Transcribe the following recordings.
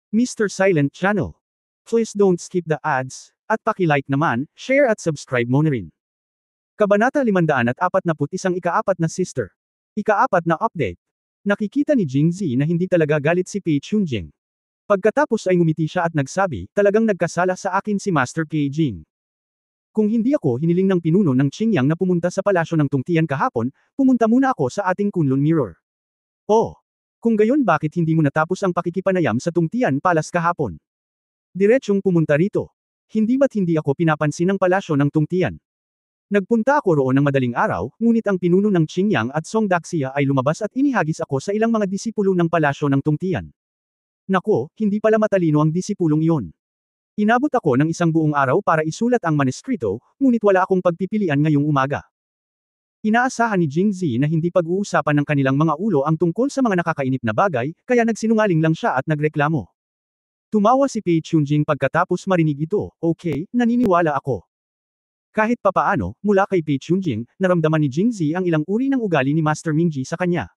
Mr. Silent Channel. Please don't skip the ads, at paki-like naman, share at subscribe mo na rin. Kabanata 541 Ika-4 na Sister. Ika-4 na update. Nakikita ni Jingzi na hindi talaga galit si Pei Chunjing. Pagkatapos ay ngumiti siya at nagsabi, talagang nagkasala sa akin si Master Pei Jing. Kung hindi ako hiniling ng pinuno ng Qingyang na pumunta sa palasyo ng Tungtian kahapon, pumunta muna ako sa ating Kunlun Mirror. Oh! Kung gayon bakit hindi mo natapos ang pakikipanayam sa Tungtian Palace kahapon? Diretsyong pumunta rito. Hindi ba't hindi ako pinapansin ng palasyo ng Tungtian? Nagpunta ako roon ng madaling araw, ngunit ang pinuno ng Qingyang at Song Daxia ay lumabas at inihagis ako sa ilang mga disipulo ng palasyo ng Tungtian. Nako, hindi pala matalino ang disipulong iyon. Inabot ako ng isang buong araw para isulat ang maneskrito, ngunit wala akong pagpipilian ngayong umaga. Inaasahan ni Jingzi na hindi pag-uusapan ng kanilang mga ulo ang tungkol sa mga nakakainip na bagay, kaya nagsinungaling lang siya at nagreklamo. Tumawa si Pei Chunjing pagkatapos marinig ito, okay, naniniwala ako. Kahit papaano, mula kay Pei Chunjing, naramdaman ni Jingzi ang ilang uri ng ugali ni Master Mingji sa kanya.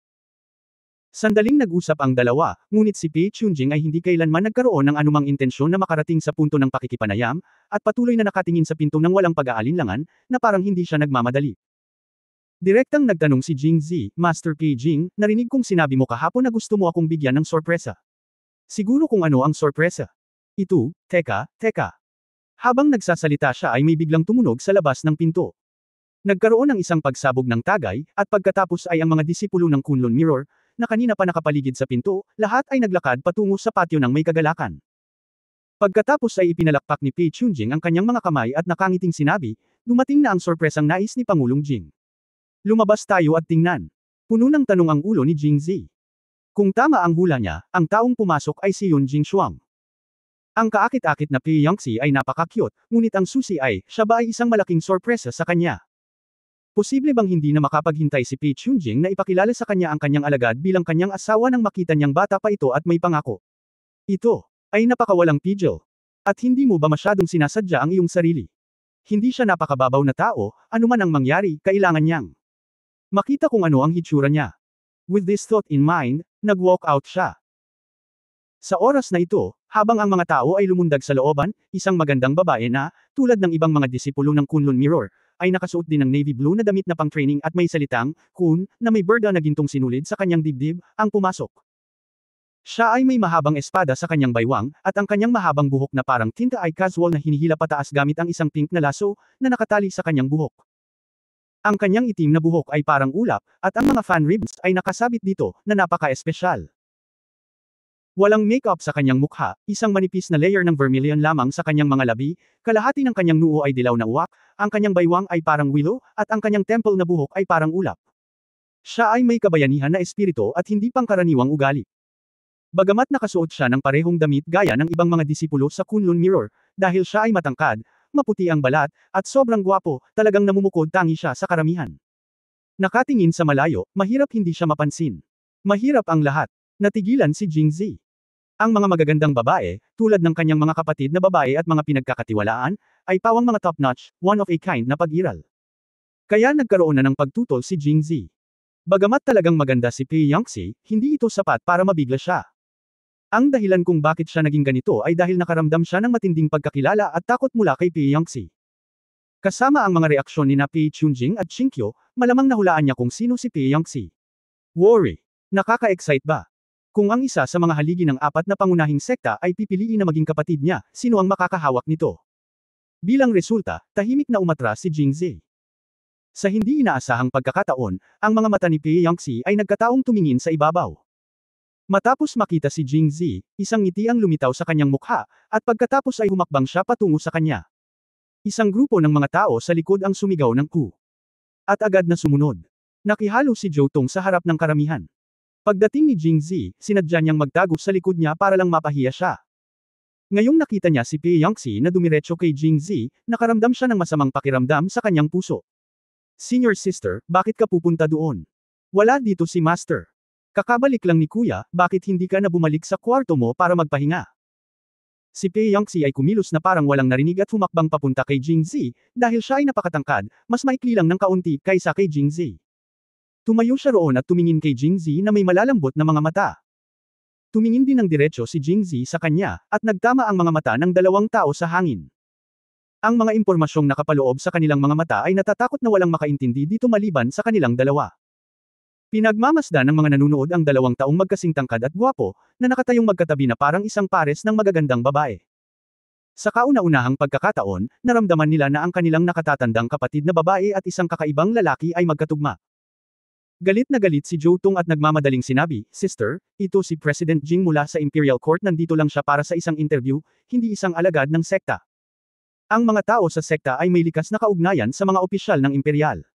Sandaling nag-usap ang dalawa, ngunit si Pei Chunjing ay hindi kailanman nagkaroon ng anumang intensyon na makarating sa punto ng pakikipanayam, at patuloy na nakatingin sa pinto ng walang pag-aalinlangan, na parang hindi siya nagmamadali. Direktang nagtanong si Jingzi, Master Pei Jing, narinig kong sinabi mo kahapon na gusto mo akong bigyan ng sorpresa. Siguro kung ano ang sorpresa. Teka. Habang nagsasalita siya ay may biglang tumunog sa labas ng pinto. Nagkaroon ng isang pagsabog ng tagay, at pagkatapos ay ang mga disipulo ng Kunlun Mirror, na kanina pa nakapaligid sa pinto, lahat ay naglakad patungo sa patio ng may kagalakan. Pagkatapos ay ipinalakpak ni Pei Chunjing ang kanyang mga kamay at nakangiting sinabi, dumating na ang sorpresang nais ni Pangulong Jing. Lumabas tayo at tingnan. Puno ng tanong ang ulo ni Jingzi. Kung tama ang hula niya, ang taong pumasok ay si Yun Jingshuang. Ang kaakit-akit na Pei Yangxi ay napaka-cute, ngunit ang susi ay, siya ba ay isang malaking sorpresa sa kanya? Posible bang hindi na makapaghintay si Pei Chunjing na ipakilala sa kanya ang kanyang alagad bilang kanyang asawa nang makita niyang bata pa ito at may pangako? Ito ay napakawalang pigil. At hindi mo ba masyadong sinasadya ang iyong sarili? Hindi siya napakababaw na tao, anuman ang mangyari, kailangan niyang makita kung ano ang hitsura niya. With this thought in mind, nag-walk out siya. Sa oras na ito, habang ang mga tao ay lumundag sa looban, isang magandang babae na, tulad ng ibang mga disipulo ng Kunlun Mirror, ay nakasuot din ng navy blue na damit na pang-training at may salitang, Kun, na may berda na gintong sinulid sa kanyang dibdib, ang pumasok. Siya ay may mahabang espada sa kanyang baywang, at ang kanyang mahabang buhok na parang tinta ay casual na hinihila pataas gamit ang isang pink na laso, na nakatali sa kanyang buhok. Ang kanyang itim na buhok ay parang ulap, at ang mga fan ribbons ay nakasabit dito, na napaka-espesyal. Walang makeup sa kanyang mukha, isang manipis na layer ng vermilion lamang sa kanyang mga labi, kalahati ng kanyang noo ay dilaw na uwak, ang kanyang baywang ay parang willow, at ang kanyang temple na buhok ay parang ulap. Siya ay may kabayanihan na espiritu at hindi pangkaraniwang ugali. Bagamat nakasuot siya ng parehong damit gaya ng ibang mga disipulo sa Kunlun Mirror, dahil siya ay matangkad, maputi ang balat, at sobrang gwapo, talagang namumukod tangi siya sa karamihan. Nakatingin sa malayo, mahirap hindi siya mapansin. Mahirap ang lahat. Natigilan si Jingzi. Ang mga magagandang babae, tulad ng kanyang mga kapatid na babae at mga pinagkakatiwalaan, ay pawang mga top-notch, one-of-a-kind na pag-iral. Kaya nagkaroon na ng pagtutol si Jingzi. Bagamat talagang maganda si Pei Yangxi, hindi ito sapat para mabigla siya. Ang dahilan kung bakit siya naging ganito ay dahil nakaramdam siya ng matinding pagkakilala at takot mula kay Pei Yangxi. Kasama ang mga reaksyon ni Pei Chunjing at Xinkyo, malamang nahulaan niya kung sino si Pei Yangxi. Worry. Nakaka-excite ba? Kung ang isa sa mga haligi ng apat na pangunahing sekta ay pipiliin na maging kapatid niya, sino ang makakahawak nito? Bilang resulta, tahimik na umatras si Jingzi. Sa hindi inaasahang pagkakataon, ang mga mata ni Pei Yangxi ay nagkataong tumingin sa ibabaw. Matapos makita si Jingzi, isang ngiti ang lumitaw sa kanyang mukha, at pagkatapos ay humakbang siya patungo sa kanya. Isang grupo ng mga tao sa likod ang sumigaw ng ku. At agad na sumunod. Nakihalo si Zhou Tong sa harap ng karamihan. Pagdating ni Jingzi, sinadya niyang magtago sa likod niya para lang mapahiya siya. Ngayong nakita niya si Pei Yangxi na dumiretso kay Jingzi, nakaramdam siya ng masamang pakiramdam sa kanyang puso. Senior sister, bakit ka pupunta doon? Wala dito si Master. Kakabalik lang ni Kuya, bakit hindi ka na bumalik sa kwarto mo para magpahinga? Si Pei Yangxi ay kumilos na parang walang narinig at humakbang papunta kay Jingzi, dahil siya ay napakatangkad, mas maikli lang ng kaunti kaysa kay Jingzi. Tumayo siya roon at tumingin kay Jingzi na may malalambot na mga mata. Tumingin din ng diretso si Jingzi sa kanya, at nagtama ang mga mata ng dalawang tao sa hangin. Ang mga impormasyong nakapaloob sa kanilang mga mata ay natatakot na walang makaintindi dito maliban sa kanilang dalawa. Pinagmamasdan ng mga nanunood ang dalawang taong magkasing tangkad at gwapo, na nakatayong magkatabi na parang isang pares ng magagandang babae. Sa kauna-unahang pagkakataon, naramdaman nila na ang kanilang nakatatandang kapatid na babae at isang kakaibang lalaki ay magkatugma. Galit na galit si Zhou Tong at nagmamadaling sinabi, "Sister, ito si President Jing mula sa Imperial Court, nandito lang siya para sa isang interview, hindi isang alagad ng sekta." Ang mga tao sa sekta ay may likas na kaugnayan sa mga opisyal ng imperial.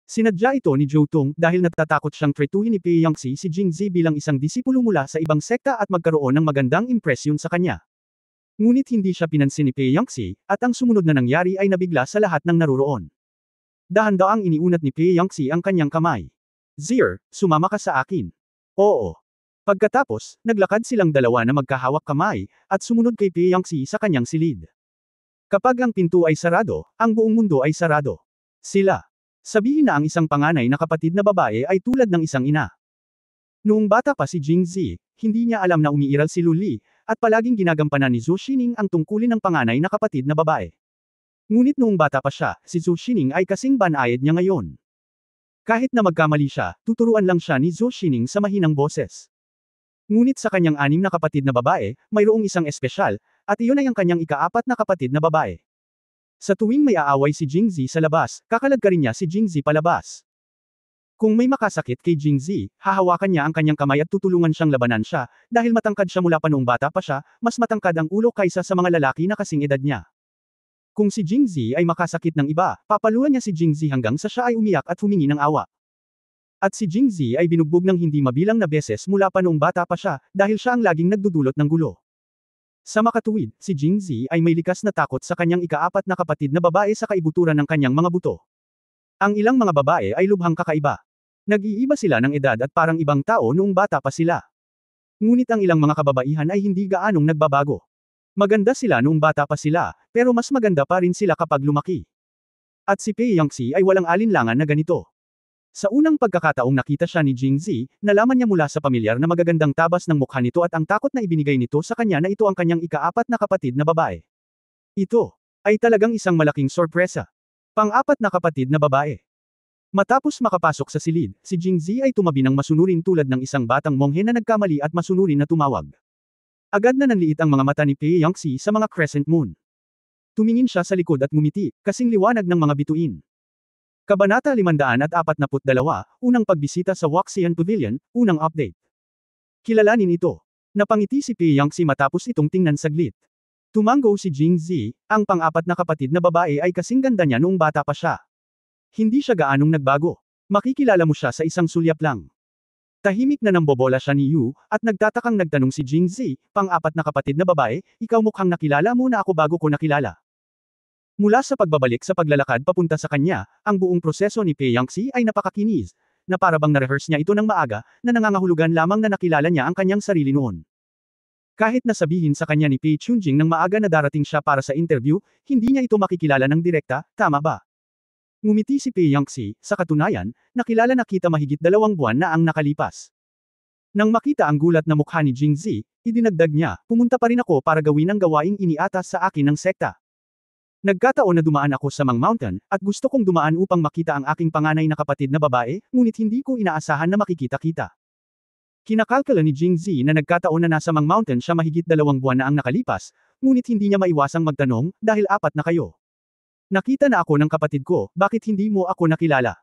Sinadya ito ni Zhou Tong dahil natatakot siyang tretuhin ni Pei Yangxi si Jingzi bilang isang disipulo mula sa ibang sekta at magkaroon ng magandang impresyon sa kanya. Ngunit hindi siya pinansin ni Pei Yangxi, at ang sumunod na nangyari ay nabigla sa lahat ng naruroon. Dahan-daang iniunat ni Pei Yangxi ang kanyang kamay. "Zier, sumama ka sa akin." "Oo." Pagkatapos, naglakad silang dalawa na magkahawak kamay, at sumunod kay Pei Yangxi sa kanyang silid. Kapag ang pinto ay sarado, ang buong mundo ay sarado. Sila. Sabihin na ang isang panganay na kapatid na babae ay tulad ng isang ina. Noong bata pa si Jingzi, hindi niya alam na umiiral si Lu Li, at palaging ginagampanan ni Zhou Xining ang tungkulin ng panganay na kapatid na babae. Ngunit noong bata pa siya, si Zhou Xining ay kasing banayad niya ngayon. Kahit na magkamali siya, tuturuan lang siya ni Zhou Xining sa mahinang boses. Ngunit sa kanyang 6 na kapatid na babae, mayroong isang espesyal, at iyon ay ang kanyang ika-4 na kapatid na babae. Sa tuwing may aaway si Jingzi sa labas, kakalagkarin niya si Jingzi palabas. Kung may makasakit kay Jingzi, hahawakan niya ang kanyang kamay at tutulungan siyang labanan siya, dahil matangkad siya mula pa noong bata pa siya, mas matangkad ang ulo kaysa sa mga lalaki na kasing edad niya. Kung si Jingzi ay makasakit ng iba, papaluan niya si Jingzi hanggang sa siya ay umiyak at humingi ng awa. At si Jingzi ay binugbog ng hindi mabilang na beses mula pa noong bata pa siya, dahil siya ang laging nagdudulot ng gulo. Sa makatuwid, si Jingzi ay may likas na takot sa kanyang ika-4 na kapatid na babae sa kaibuturan ng kanyang mga buto. Ang ilang mga babae ay lubhang kakaiba. Nag-iiba sila ng edad at parang ibang tao noong bata pa sila. Ngunit ang ilang mga kababaihan ay hindi gaanong nagbabago. Maganda sila noong bata pa sila, pero mas maganda pa rin sila kapag lumaki. At si Pei Yangxi ay walang alinlangan na ganito. Sa unang pagkakataong nakita siya ni Jingzi, nalaman niya mula sa pamilyar na magagandang tabas ng mukha nito at ang takot na ibinigay nito sa kanya na ito ang kanyang ika-4 na kapatid na babae. Ito ay talagang isang malaking sorpresa. Pang-4 na kapatid na babae. Matapos makapasok sa silid, si Jingzi ay tumabi ng masunurin tulad ng isang batang monghe na nagkamali at masunurin na tumawag. Agad na nanliit ang mga mata ni Pei Yangxi sa mga crescent moon. Tumingin siya sa likod at ngumiti, kasing liwanag ng mga bituin. Kabanata 542, Unang pagbisita sa Waxian Pavilion, unang update. Kilalanin ito. Napangiti si Pei Yangxi matapos itong tingnan saglit. Tumango si Jingzi, ang pang-4 na kapatid na babae ay kasing ganda niya noong bata pa siya. Hindi siya gaanong nagbago. Makikilala mo siya sa isang sulyap lang. Tahimik na nambobola siya ni Yu, at nagtatakang nagtanong si Jingzi, pang-4 na kapatid na babae, ikaw mukhang nakilala mo na ako bago ko nakilala. Mula sa pagbabalik sa paglalakad papunta sa kanya, ang buong proseso ni Pei Yangxi ay napakakinis, na parabang na-rehearse niya ito ng maaga, na nangangahulugan lamang na nakilala niya ang kanyang sarili noon. Kahit na sabihin sa kanya ni Pei Chunjing ng maaga na darating siya para sa interview, hindi niya ito makikilala ng direkta, tama ba? Ngumiti si Pei Yangxi, sa katunayan, nakilala na kita mahigit 2 buwan na ang nakalipas. Nang makita ang gulat na mukha ni Jingzi, idinagdag niya, pumunta pa rin ako para gawin ang gawaing iniatas sa akin ng sekta. Nagkataon na dumaan ako sa Mang Mountain, at gusto kong dumaan upang makita ang aking panganay na kapatid na babae, ngunit hindi ko inaasahan na makikita-kita. Kinakalkala ni Jingzi na nagkataon na nasa Mang Mountain siya mahigit 2 buwan na ang nakalipas, ngunit hindi niya maiwasang magtanong, dahil 4 na kayo. Nakita na ako ng kapatid ko, bakit hindi mo ako nakilala?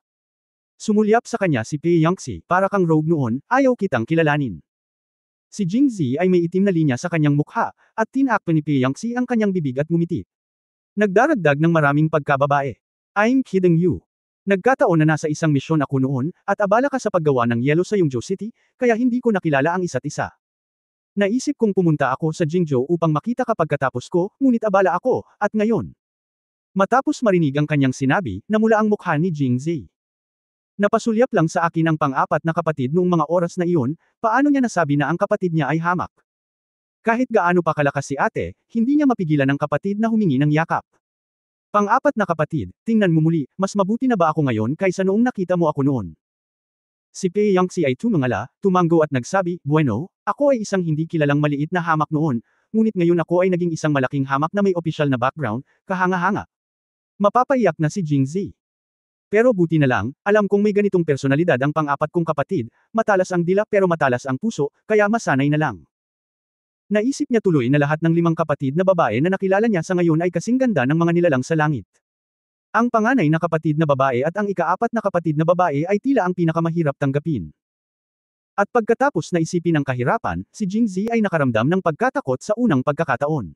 Sumulyap sa kanya si Pei Yangxi, para kang rogue noon, ayaw kitang kilalanin. Si Jingzi ay may itim na linya sa kanyang mukha, at tinakpa ni Pei Yangxi ang kanyang bibig at ngumiti. Nagdaragdag ng maraming pagkababae. I'm kidding you. Nagkataon na nasa isang misyon ako noon, at abala ka sa paggawa ng yelo sa Yongzhou City, kaya hindi ko nakilala ang isa't isa. Naisip kong pumunta ako sa Jingzhou upang makita ka pagkatapos ko, ngunit abala ako, at ngayon. Matapos marinig ang kanyang sinabi, namula ang mukha ni Jingzi. Napasulyap lang sa akin ang pang-4 na kapatid noong mga oras na iyon, paano niya nasabi na ang kapatid niya ay hamak? Kahit gaano pa kalakas si ate, hindi niya mapigilan ang kapatid na humingi ng yakap. Pang-4 na kapatid, tingnan mo muli, mas mabuti na ba ako ngayon kaysa noong nakita mo ako noon? Si Pei Yangxi ay tumangala, tumango at nagsabi, bueno, Ako ay isang hindi kilalang maliit na hamak noon, ngunit ngayon ako ay naging isang malaking hamak na may opisyal na background, kahanga-hanga. Mapapaiyak na si Jingzi. Pero buti na lang, alam kong may ganitong personalidad ang pang-apat kong kapatid, matalas ang dila pero matalas ang puso, kaya masanay na lang. Naisip niya tuloy na lahat ng 5 kapatid na babae na nakilala niya sa ngayon ay kasing ganda ng mga nilalang sa langit. Ang panganay na kapatid na babae at ang ika-4 na kapatid na babae ay tila ang pinakamahirap tanggapin. At pagkatapos na isipin ang kahirapan, si Jingzi ay nakaramdam ng pagkatakot sa unang pagkakataon.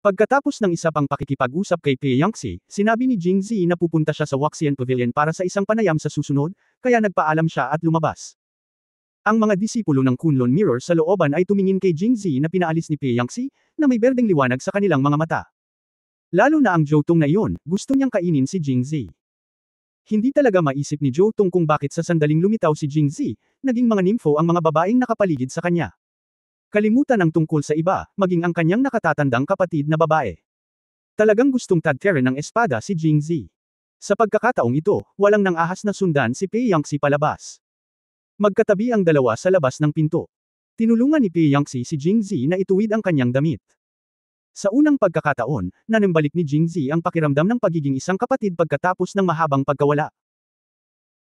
Pagkatapos ng isa pang pakikipag-usap kay Pei Yangxi, sinabi ni Jingzi na pupunta siya sa Waxian Pavilion para sa isang panayam sa susunod, kaya nagpaalam siya at lumabas. Ang mga disipulo ng Kunlun Mirror sa looban ay tumingin kay Jingzi na pinaalis ni Pei Yangxi, na may berdeng liwanag sa kanilang mga mata. Lalo na ang Jotong na iyon, gusto niyang kainin si Jingzi. Hindi talaga maisip ni Jotong kung bakit sa sandaling lumitaw si Jingzi, naging mga nimfo ang mga babaeng nakapaligid sa kanya. Kalimutan ang tungkol sa iba, maging ang kanyang nakatatandang kapatid na babae. Talagang gustong tadterin ng espada si Jingzi. Sa pagkakataong ito, walang nang ahas na sundan si Pei Yangxi palabas. Magkatabi ang dalawa sa labas ng pinto. Tinulungan ni Pei Yangxi si Jingzi na ituwid ang kanyang damit. Sa unang pagkakataon, nanimbalik ni Jingzi ang pakiramdam ng pagiging isang kapatid pagkatapos ng mahabang pagkawala.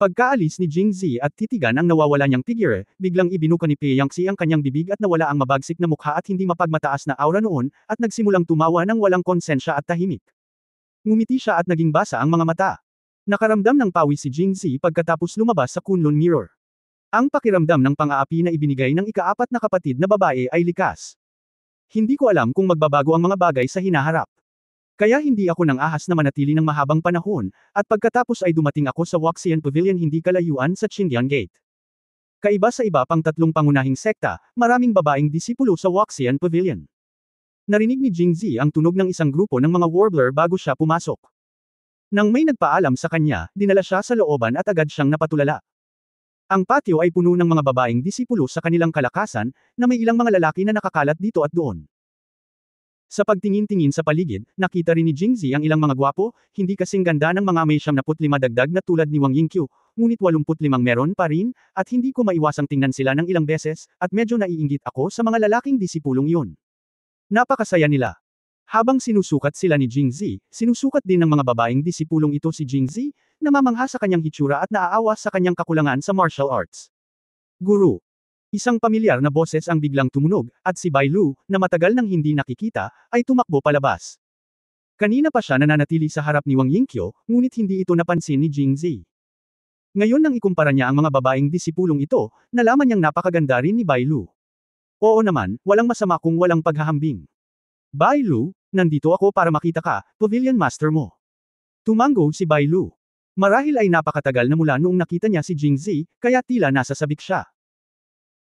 Pagkaalis ni Jingzi at titigan ang nawawala niyang figure, biglang ibinuka ni Pei Yangxi ang kanyang bibig at nawala ang mabagsik na mukha at hindi mapagmataas na aura noon, at nagsimulang tumawa ng walang konsensya at tahimik. Ngumiti siya at naging basa ang mga mata. Nakaramdam ng pawis si Jingzi pagkatapos lumabas sa Kunlun Mirror. Ang pakiramdam ng pang-aapi na ibinigay ng ika-4 na kapatid na babae ay likas. Hindi ko alam kung magbabago ang mga bagay sa hinaharap. Kaya hindi ako nang ahas na manatili ng mahabang panahon, at pagkatapos ay dumating ako sa Waxian Pavilion hindi kalayuan sa Qingdian Gate. Kaiba sa iba pang 3 pangunahing sekta, maraming babaeng disipulo sa Waxian Pavilion. Narinig ni Jingzi ang tunog ng isang grupo ng mga warbler bago siya pumasok. Nang may nagpaalam sa kanya, dinala siya sa looban at agad siyang napatulala. Ang patio ay puno ng mga babaeng disipulo sa kanilang kalakasan, na may ilang mga lalaki na nakakalat dito at doon. Sa pagtingin-tingin sa paligid, nakita rin ni Jingzi ang ilang mga gwapo, hindi kasing ganda ng mga may 75 dagdag na tulad ni Wang Yingqiu, ngunit 85 meron pa rin, at hindi ko maiwasang tingnan sila ng ilang beses, at medyo naiinggit ako sa mga lalaking disipulong iyon. Napakasaya nila. Habang sinusukat sila ni Jingzi, sinusukat din ng mga babaeng disipulong ito si Jingzi, namamangha sa kanyang hitsura at naaawa sa kanyang kakulangan sa martial arts. Guru. Isang pamilyar na boses ang biglang tumunog, at si Bai Lu, na matagal nang hindi nakikita, ay tumakbo palabas. Kanina pa siya nananatili sa harap ni Wang Yingqiu, ngunit hindi ito napansin ni Jingzi. Ngayon nang ikumpara niya ang mga babaeng disipulong ito, nalaman niyang napakaganda rin ni Bai Lu. Oo naman, walang masama kung walang paghahambing. Bai Lu, nandito ako para makita ka, Pavilion Master mo. Tumango si Bai Lu. Marahil ay napakatagal na mula noong nakita niya si Jingzi, kaya tila nasasabik siya.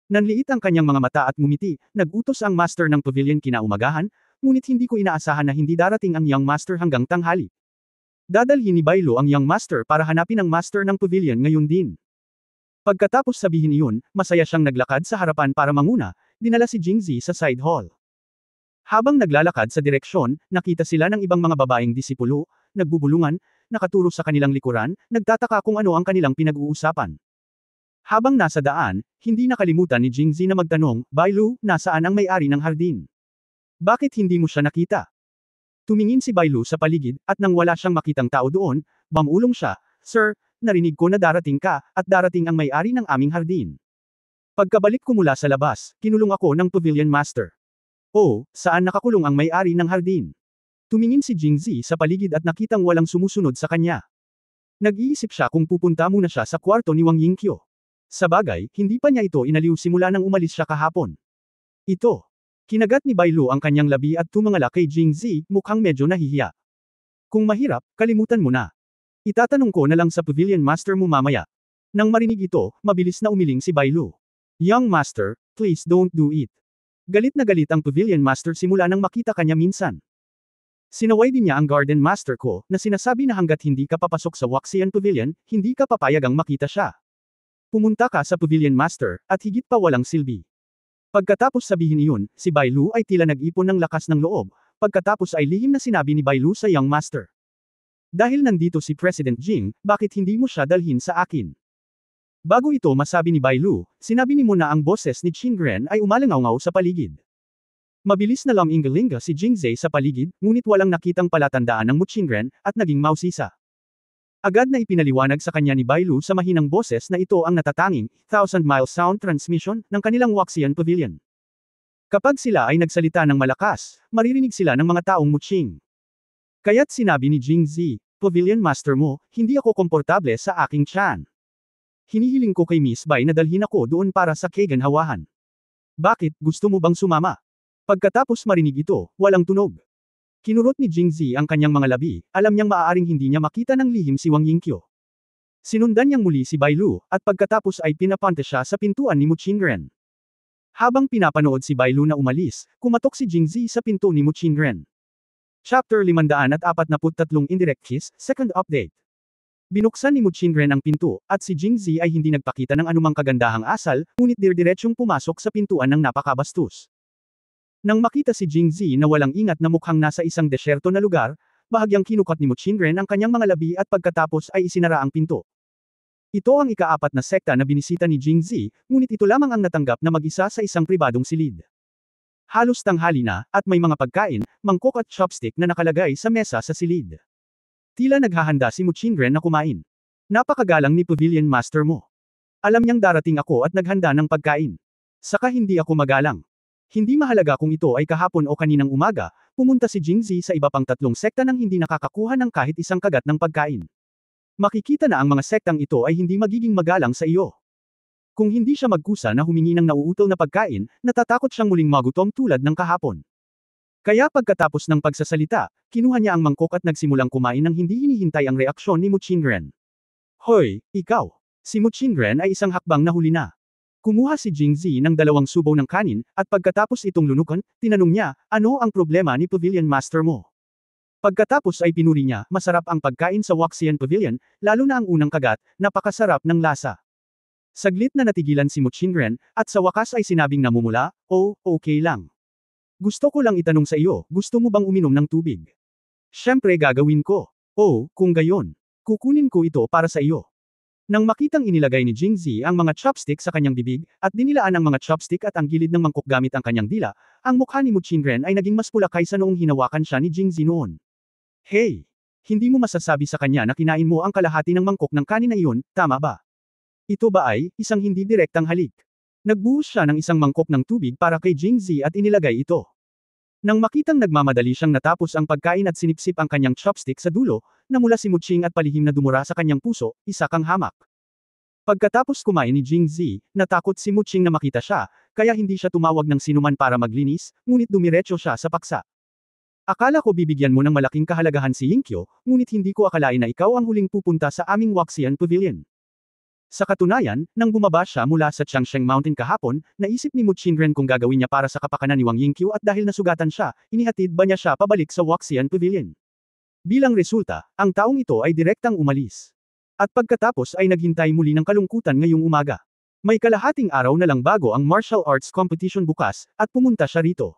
Nanliit ang kanyang mga mata at ngumiti, nag-utos ang master ng pavilion kinaumagahan, ngunit hindi ko inaasahan na hindi darating ang young master hanggang tanghali. Dadalhin ni Bai Lu ang young master para hanapin ang master ng pavilion ngayon din. Pagkatapos sabihin iyon, masaya siyang naglakad sa harapan para manguna, dinala si Jingzi sa side hall. Habang naglalakad sa direksyon, nakita sila ng ibang mga babaeng disipulo, nagbubulungan, nakaturo sa kanilang likuran, nagtataka kung ano ang kanilang pinag-uusapan. Habang nasa daan, hindi nakalimutan ni Jingzi na magtanong, Bai Lu, nasaan ang may-ari ng hardin? Bakit hindi mo siya nakita? Tumingin si Bai Lu sa paligid, at nang wala siyang makitang tao doon, bumulong siya, Sir, narinig ko na darating ka, at darating ang may-ari ng aming hardin. Pagkabalik ko mula sa labas, kinulong ako ng Pavilion Master. Oh, saan nakakulong ang may-ari ng hardin? Tumingin si Jingzi sa paligid at nakitang walang sumusunod sa kanya. Nag-iisip siya kung pupunta muna siya sa kwarto ni Wang Yingqiu. Sa bagay, hindi pa niya ito inaliw simula nang umalis siya kahapon. Ito. Kinagat ni Bai Lu ang kanyang labi at tumangala kay Jingzi, mukhang medyo nahihiya. Kung mahirap, kalimutan mo na. Itatanong ko na lang sa Pavilion Master mo mamaya. Nang marinig ito, mabilis na umiling si Bai Lu. Young Master, please don't do it. Galit na galit ang Pavilion Master simula nang makita kanya minsan. Sinaway din niya ang Garden Master ko, na sinasabi na hanggat hindi ka papasok sa Waxian Pavilion, hindi ka papayagang makita siya. Pumunta ka sa Pavilion Master, at higit pa walang silbi. Pagkatapos sabihin iyon, si Bai Lu ay tila nag-ipon ng lakas ng loob, pagkatapos ay lihim na sinabi ni Bai Lu sa Young Master. Dahil nandito si President Jing, bakit hindi mo siya dalhin sa akin? Bago ito masabi ni Bai Lu, sinabi ni Mo na ang boses ni Qingren ay umalangaw sa paligid. Mabilis na laminggalinga si Jingzhe sa paligid, ngunit walang nakitang palatandaan ng Mu Qingren, at naging mausisa. Agad na ipinaliwanag sa kanya ni Bai Lu sa mahinang boses na ito ang natatanging 1,000-mile sound transmission ng kanilang Waxian Pavilion. Kapag sila ay nagsalita ng malakas, maririnig sila ng mga taong Muqing. Kaya't sinabi ni Jingzhe, Pavilion Master mo, hindi ako komportable sa aking tiyan. Hinihiling ko kay Miss Bai na dalhin ako doon para sa kaganhawahan. Bakit, gusto mo bang sumama? Pagkatapos marinig ito, walang tunog. Kinurot ni Jingzhe ang kanyang mga labi, alam niyang maaaring hindi niya makita ng lihim si Wang Yingqiu. Sinundan niyang muli si Bai Lu, at pagkatapos ay pinapunta siya sa pintuan ni Mu Qingren. Habang pinapanood si Bai Lu na umalis, kumatok si Jingzhe sa pinto ni Mu Qingren. Chapter 543 Indirect Kiss, Second Update. Binuksan ni Mu Qingren ang pinto, at si Jingzhe ay hindi nagpakita ng anumang kagandahang asal, ngunit dirdiretsong pumasok sa pintuan ng napakabastos. Nang makita si Jingzhe na walang ingat na mukhang nasa isang desyerto na lugar, bahagyang kinukat ni Mu Qingren ang kanyang mga labi at pagkatapos ay isinara ang pinto. Ito ang ika-4 na sekta na binisita ni Jingzhe, ngunit ito lamang ang natanggap na mag-isa sa isang pribadong silid. Halos tanghali na, at may mga pagkain, mangkok at chopstick na nakalagay sa mesa sa silid. Tila naghahanda si Mu Qingren na kumain. Napakagalang ni Pavilion Master mo. Alam niyang darating ako at naghanda ng pagkain. Saka hindi ako magalang. Hindi mahalaga kung ito ay kahapon o kaninang umaga, pumunta si Jingzhe sa iba pang 3 sekta nang hindi nakakakuha ng kahit isang kagat ng pagkain. Makikita na ang mga sektang ito ay hindi magiging magalang sa iyo. Kung hindi siya magkusa na humingi ng nauutol na pagkain, natatakot siyang muling magutom tulad ng kahapon. Kaya pagkatapos ng pagsasalita, kinuha niya ang mangkok at nagsimulang kumain nang hindi hinihintay ang reaksyon ni Mu Qingren. Hoy, ikaw! Si Mu Qingren ay isang hakbang na huli na. Kumuha si Jingzhe ng 2 subaw ng kanin, at pagkatapos itong lunukan, tinanong niya, ano ang problema ni Pavilion Master mo? Pagkatapos ay pinuri niya, masarap ang pagkain sa Waxian Pavilion, lalo na ang unang kagat, napakasarap ng lasa. Saglit na natigilan si Mu Qingren, at sa wakas ay sinabing namumula, oh, okay lang. Gusto ko lang itanong sa iyo, gusto mo bang uminom ng tubig? Siyempre gagawin ko. Oh, kung gayon. Kukunin ko ito para sa iyo. Nang makitang inilagay ni Jingzhe ang mga chopstick sa kanyang bibig, at dinilaan ang mga chopstick at ang gilid ng mangkok gamit ang kanyang dila, ang mukha ni Mu Qingren ay naging mas pula kaysa noong hinawakan siya ni Jingzhe noon. Hey! Hindi mo masasabi sa kanya na kinain mo ang kalahati ng mangkok ng kanin na iyon, tama ba? Ito ba ay, isang hindi direktang halik? Nagbuhos siya ng isang mangkok ng tubig para kay Jingzhe at inilagay ito. Nang makitang nagmamadali siyang natapos ang pagkain at sinipsip ang kanyang chopstick sa dulo, namula si Mu Qing at palihim na dumura sa kanyang puso, isa kang hamak. Pagkatapos kumain ni Jingzhe, natakot si Mu Qing na makita siya, kaya hindi siya tumawag ng sinuman para maglinis, ngunit dumiretso siya sa paksa. Akala ko bibigyan mo ng malaking kahalagahan si Yingqiu, ngunit hindi ko akalain na ikaw ang huling pupunta sa aming Waxian Pavilion. Sa katunayan, nang bumaba siya mula sa Changsheng Mountain kahapon, naisip ni Mu Qingren kung gagawin niya para sa kapakanan ni Wang Yingqiu at dahil nasugatan siya, inihatid ba niya siya pabalik sa Waxian Pavilion. Bilang resulta, ang taong ito ay direktang umalis. At pagkatapos ay naghintay muli ng kalungkutan ngayong umaga. May kalahating araw na lang bago ang martial arts competition bukas, at pumunta siya rito.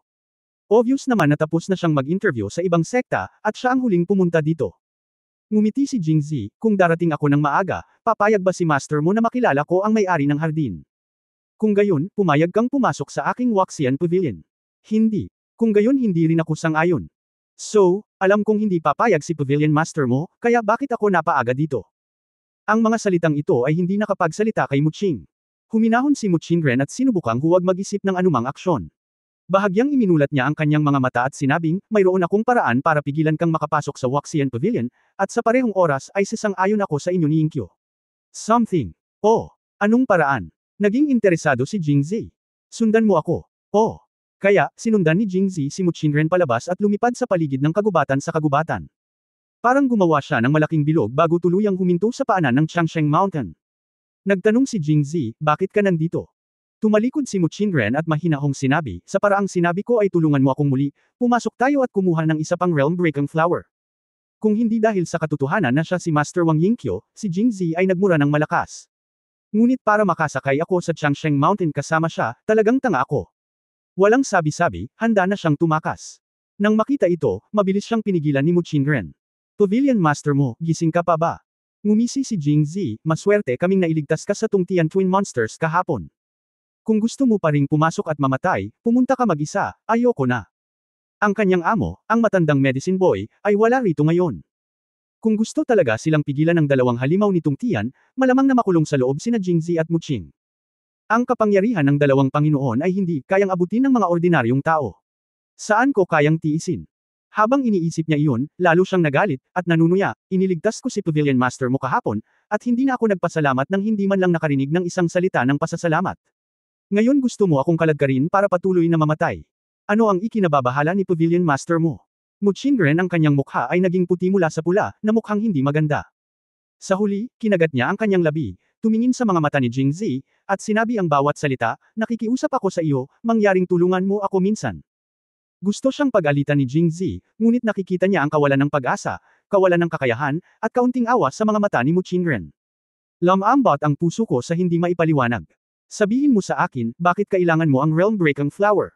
Obvious naman na tapos na siyang mag-interview sa ibang sekta, at siya ang huling pumunta dito. Ngumiti si Jingzhe, kung darating ako ng maaga, papayag ba si master mo na makilala ko ang may-ari ng hardin? Kung gayon, pumayag kang pumasok sa aking Waxian Pavilion. Hindi. Kung gayon hindi rin ako sang-ayon. So, alam kong hindi papayag si Pavilion Master mo, kaya bakit ako napaaga dito? Ang mga salitang ito ay hindi nakapagsalita kay Mu Qing. Huminahon si Mu Qingren at sinubukang huwag mag-isip ng anumang aksyon. Bahagyang iminulat niya ang kanyang mga mata at sinabing, mayroon akong paraan para pigilan kang makapasok sa Waxian Pavilion, at sa parehong oras ay sasang-ayon ako sa inyo ni Yingqiu. Something. Oh, anong paraan? Naging interesado si Jingzhe. Sundan mo ako. Oh. Kaya, sinundan ni Jingzhe si Mu Qingren palabas at lumipad sa paligid ng kagubatan sa kagubatan. Parang gumawa siya ng malaking bilog bago tuluyang huminto sa paanan ng Changsheng Mountain. Nagtanong si Jingzhe, bakit ka nandito? Tumalikod si Mu Qingren at mahinahong sinabi, sa paraang sinabi ko ay tulungan mo akong muli, pumasok tayo at kumuha ng isa pang realm-breaking flower. Kung hindi dahil sa katotohanan na siya si Master Wang Yingqiu, si Jingzhe ay nagmura ng malakas. Ngunit para makasakay ako sa Changsheng Mountain kasama siya, talagang tanga ako. Walang sabi-sabi, handa na siyang tumakas. Nang makita ito, mabilis siyang pinigilan ni Mu Qingren. Pavilion Master mo, gising ka pa ba? Ngumisi si Jingzi, maswerte kaming nailigtas ka sa tungtian twin monsters kahapon. Kung gusto mo pa ring pumasok at mamatay, pumunta ka mag-isa, ayoko na. Ang kanyang amo, ang matandang medicine boy, ay wala rito ngayon. Kung gusto talaga silang pigilan ng dalawang halimaw nitong tiyan, malamang na makulong sa loob sina Jingzi at Muching. Ang kapangyarihan ng dalawang Panginoon ay hindi kayang abutin ng mga ordinaryong tao. Saan ko kayang tiisin? Habang iniisip niya iyon, lalo siyang nagalit, at nanunuya, iniligtas ko si Pavilion Master mo kahapon, at hindi na ako nagpasalamat nang hindi man lang nakarinig ng isang salita ng pasasalamat. Ngayon gusto mo akong kaladkarin para patuloy na mamatay. Ano ang ikinababahala ni Pavilion Master mo? Muchingren ang kanyang mukha ay naging puti mula sa pula, na mukhang hindi maganda. Sa huli, kinagat niya ang kanyang labi, tumingin sa mga mata ni Jingzi, at sinabi ang bawat salita, nakikiusap ako sa iyo, mangyaring tulungan mo ako minsan. Gusto siyang pag-alitan ni Jingzi, ngunit nakikita niya ang kawalan ng pag-asa, kawalan ng kakayahan, at kaunting awa sa mga mata ni Muchingren. Lumambot ang puso ko sa hindi maipaliwanag. Sabihin mo sa akin, bakit kailangan mo ang Realm-Breaking Flower?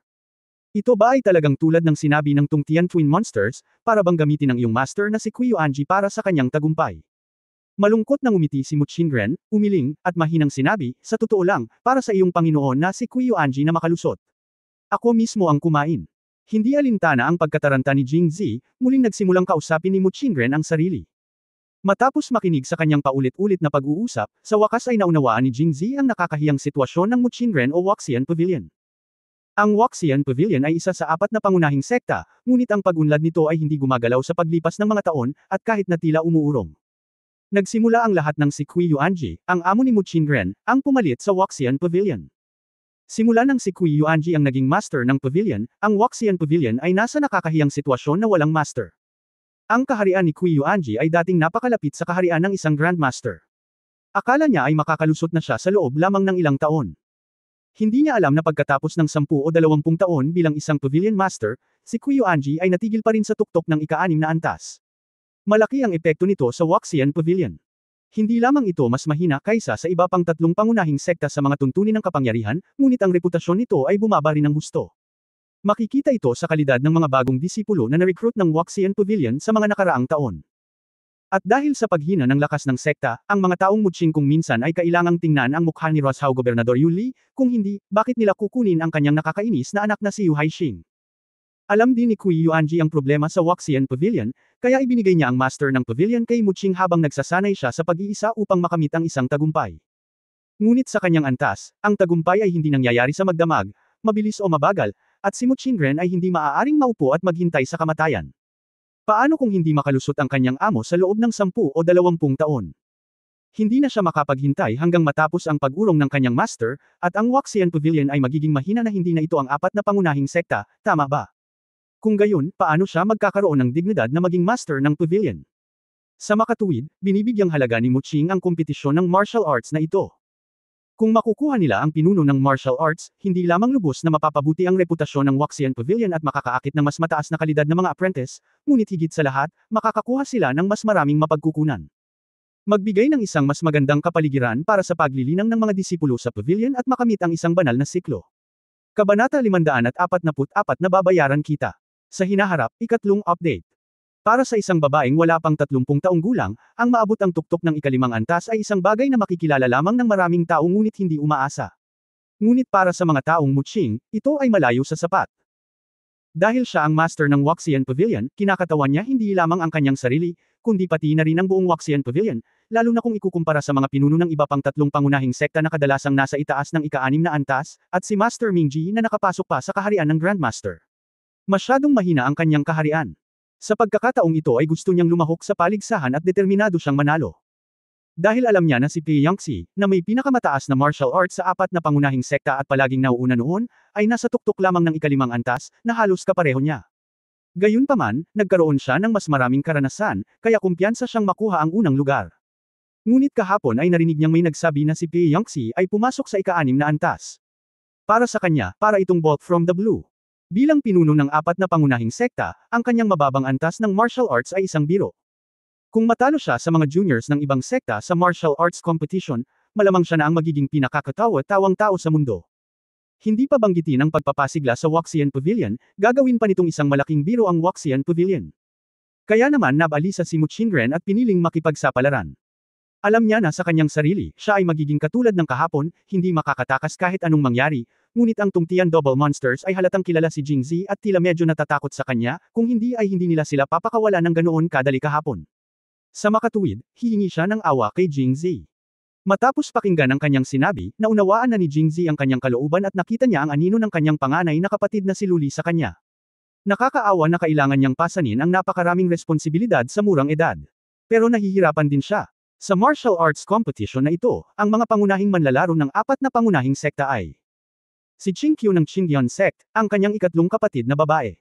Ito ba ay talagang tulad ng sinabi ng Tungtian Twin Monsters, para bang gamitin ang iyong master na si Kuyo Anji para sa kanyang tagumpay? Malungkot na ngumiti si Muchingren, umiling, at mahinang sinabi, sa totoo lang, para sa iyong Panginoon na si Kuyo Anji na makalusot. Ako mismo ang kumain. Hindi alintana ang pagkataranta ni Jingzi, muling nagsimulang kausapin ni Muchingren ang sarili. Matapos makinig sa kanyang paulit-ulit na pag-uusap, sa wakas ay naunawaan ni Jingzi ang nakakahiyang sitwasyon ng Muchingren o Waxian Pavilion. Ang Waxian Pavilion ay isa sa 4 na pangunahing sekta, ngunit ang pag-unlad nito ay hindi gumagalaw sa paglipas ng mga taon, at kahit na tila umuurong. Nagsimula ang lahat ng si Kuyo Anji, ang amo ni Muchingren, ang pumalit sa Waxian Pavilion. Simula nang si Kuyo Anji ang naging master ng pavilion, ang Waxian Pavilion ay nasa nakakahiyang sitwasyon na walang master. Ang kaharian ni Kuyo Anji ay dating napakalapit sa kaharian ng isang Grandmaster. Akala niya ay makakalusot na siya sa loob lamang ng ilang taon. Hindi niya alam na pagkatapos ng 10 o 20 taon bilang isang Pavilion Master, si Kuyo Anji ay natigil pa rin sa tuktok ng ika-6 na antas. Malaki ang epekto nito sa Waxian Pavilion. Hindi lamang ito mas mahina kaysa sa iba pang 3 pangunahing sekta sa mga tuntunin ng kapangyarihan, ngunit ang reputasyon nito ay bumaba rin ng husto. Makikita ito sa kalidad ng mga bagong disipulo na na-recruit ng Waxian Pavilion sa mga nakaraang taon. At dahil sa paghina ng lakas ng sekta, ang mga taong Muching kung minsan ay kailangang tingnan ang mukha ni Rosao Gobernador Yuli, kung hindi, bakit nila kukunin ang kanyang nakakainis na anak na si Yu Haixing. Alam din ni Kuyo Anji ang problema sa Waxian Pavilion, kaya ibinigay niya ang master ng pavilion kay Muching habang nagsasanay siya sa pag-iisa upang makamit ang isang tagumpay. Ngunit sa kanyang antas, ang tagumpay ay hindi nangyayari sa magdamag, mabilis o mabagal, at si Muchingren ay hindi maaaring maupo at maghintay sa kamatayan. Paano kung hindi makalusot ang kanyang amo sa loob ng 10 o 20 taon? Hindi na siya makapaghintay hanggang matapos ang pag-urong ng kanyang master, at ang Waxian Pavilion ay magiging mahina na hindi na ito ang 4 na pangunahing sekta, tama ba? Kung gayon, paano siya magkakaroon ng dignidad na maging master ng pavilion? Sa makatuwid, binibigyang halaga ni Muching ang kompetisyon ng martial arts na ito. Kung makukuha nila ang pinuno ng martial arts, hindi lamang lubos na mapapabuti ang reputasyon ng Waxian Pavilion at makakaakit ng mas mataas na kalidad ng mga apprentice, ngunit higit sa lahat, makakakuha sila ng mas maraming mapagkukunan. Magbigay ng isang mas magandang kapaligiran para sa paglilinang ng mga disipulo sa pavilion at makamit ang isang banal na siklo. Kabanata 544 na babayaran kita. Sa hinaharap, 3 update. Para sa isang babaeng wala pang 30 taong gulang, ang maabot ang tuktok ng ika-5 antas ay isang bagay na makikilala lamang ng maraming tao ngunit hindi umaasa. Ngunit para sa mga taong Muching, ito ay malayo sa sapat. Dahil siya ang master ng Waxian Pavilion, kinakatawan niya hindi lamang ang kanyang sarili, kundi pati na rin ang buong Waxian Pavilion, lalo na kung ikukumpara sa mga pinuno ng iba pang 3 pangunahing sekta na kadalasang nasa itaas ng ika-6 na antas, at si Master Mingji na nakapasok pa sa kaharian ng Grandmaster. Masyadong mahina ang kanyang kaharian. Sa pagkakataong ito ay gusto niyang lumahok sa paligsahan at determinado siyang manalo. Dahil alam niya na si Pei Yangxi, na may pinakamataas na martial arts sa 4 na pangunahing sekta at palaging nauuna noon, ay nasa tuktok lamang ng ika-5 antas, na halos kapareho niya. Gayunpaman, nagkaroon siya ng mas maraming karanasan, kaya kumpiyansa siyang makuha ang unang lugar. Ngunit kahapon ay narinig niyang may nagsabi na si Pei Yangxi ay pumasok sa ika-6 na antas. Para sa kanya, para itong bolt from the blue. Bilang pinuno ng 4 na pangunahing sekta, ang kanyang mababang antas ng martial arts ay isang biro. Kung matalo siya sa mga juniors ng ibang sekta sa martial arts competition, malamang siya na ang magiging pinakakatawa-tawang tao sa mundo. Hindi pa banggitin ang pagpapasigla sa Waxian Pavilion, gagawin pa nitong isang malaking biro ang Waxian Pavilion. Kaya naman nabalisa si Muchingren at piniling makipagsapalaran. Alam niya na sa kanyang sarili, siya ay magiging katulad ng kahapon, hindi makakatakas kahit anong mangyari, ngunit ang tungtian double monsters ay halatang kilala si Jingzi at tila medyo natatakot sa kanya, kung hindi ay hindi nila sila papakawala ng ganoon kadali kahapon. Sa makatuwid, hihingi siya ng awa kay Jingzi. Matapos pakinggan ang kanyang sinabi, naunawaan na ni Jingzi ang kanyang kalooban at nakita niya ang anino ng kanyang panganay na kapatid na si Luli sa kanya. Nakakaawa na kailangan niyang pasanin ang napakaraming responsibilidad sa murang edad. Pero nahihirapan din siya. Sa martial arts competition na ito, ang mga pangunahing manlalaro ng apat na pangunahing sekta ay si Qingqiu ng Qingyan Sect, ang kanyang ikatlong kapatid na babae.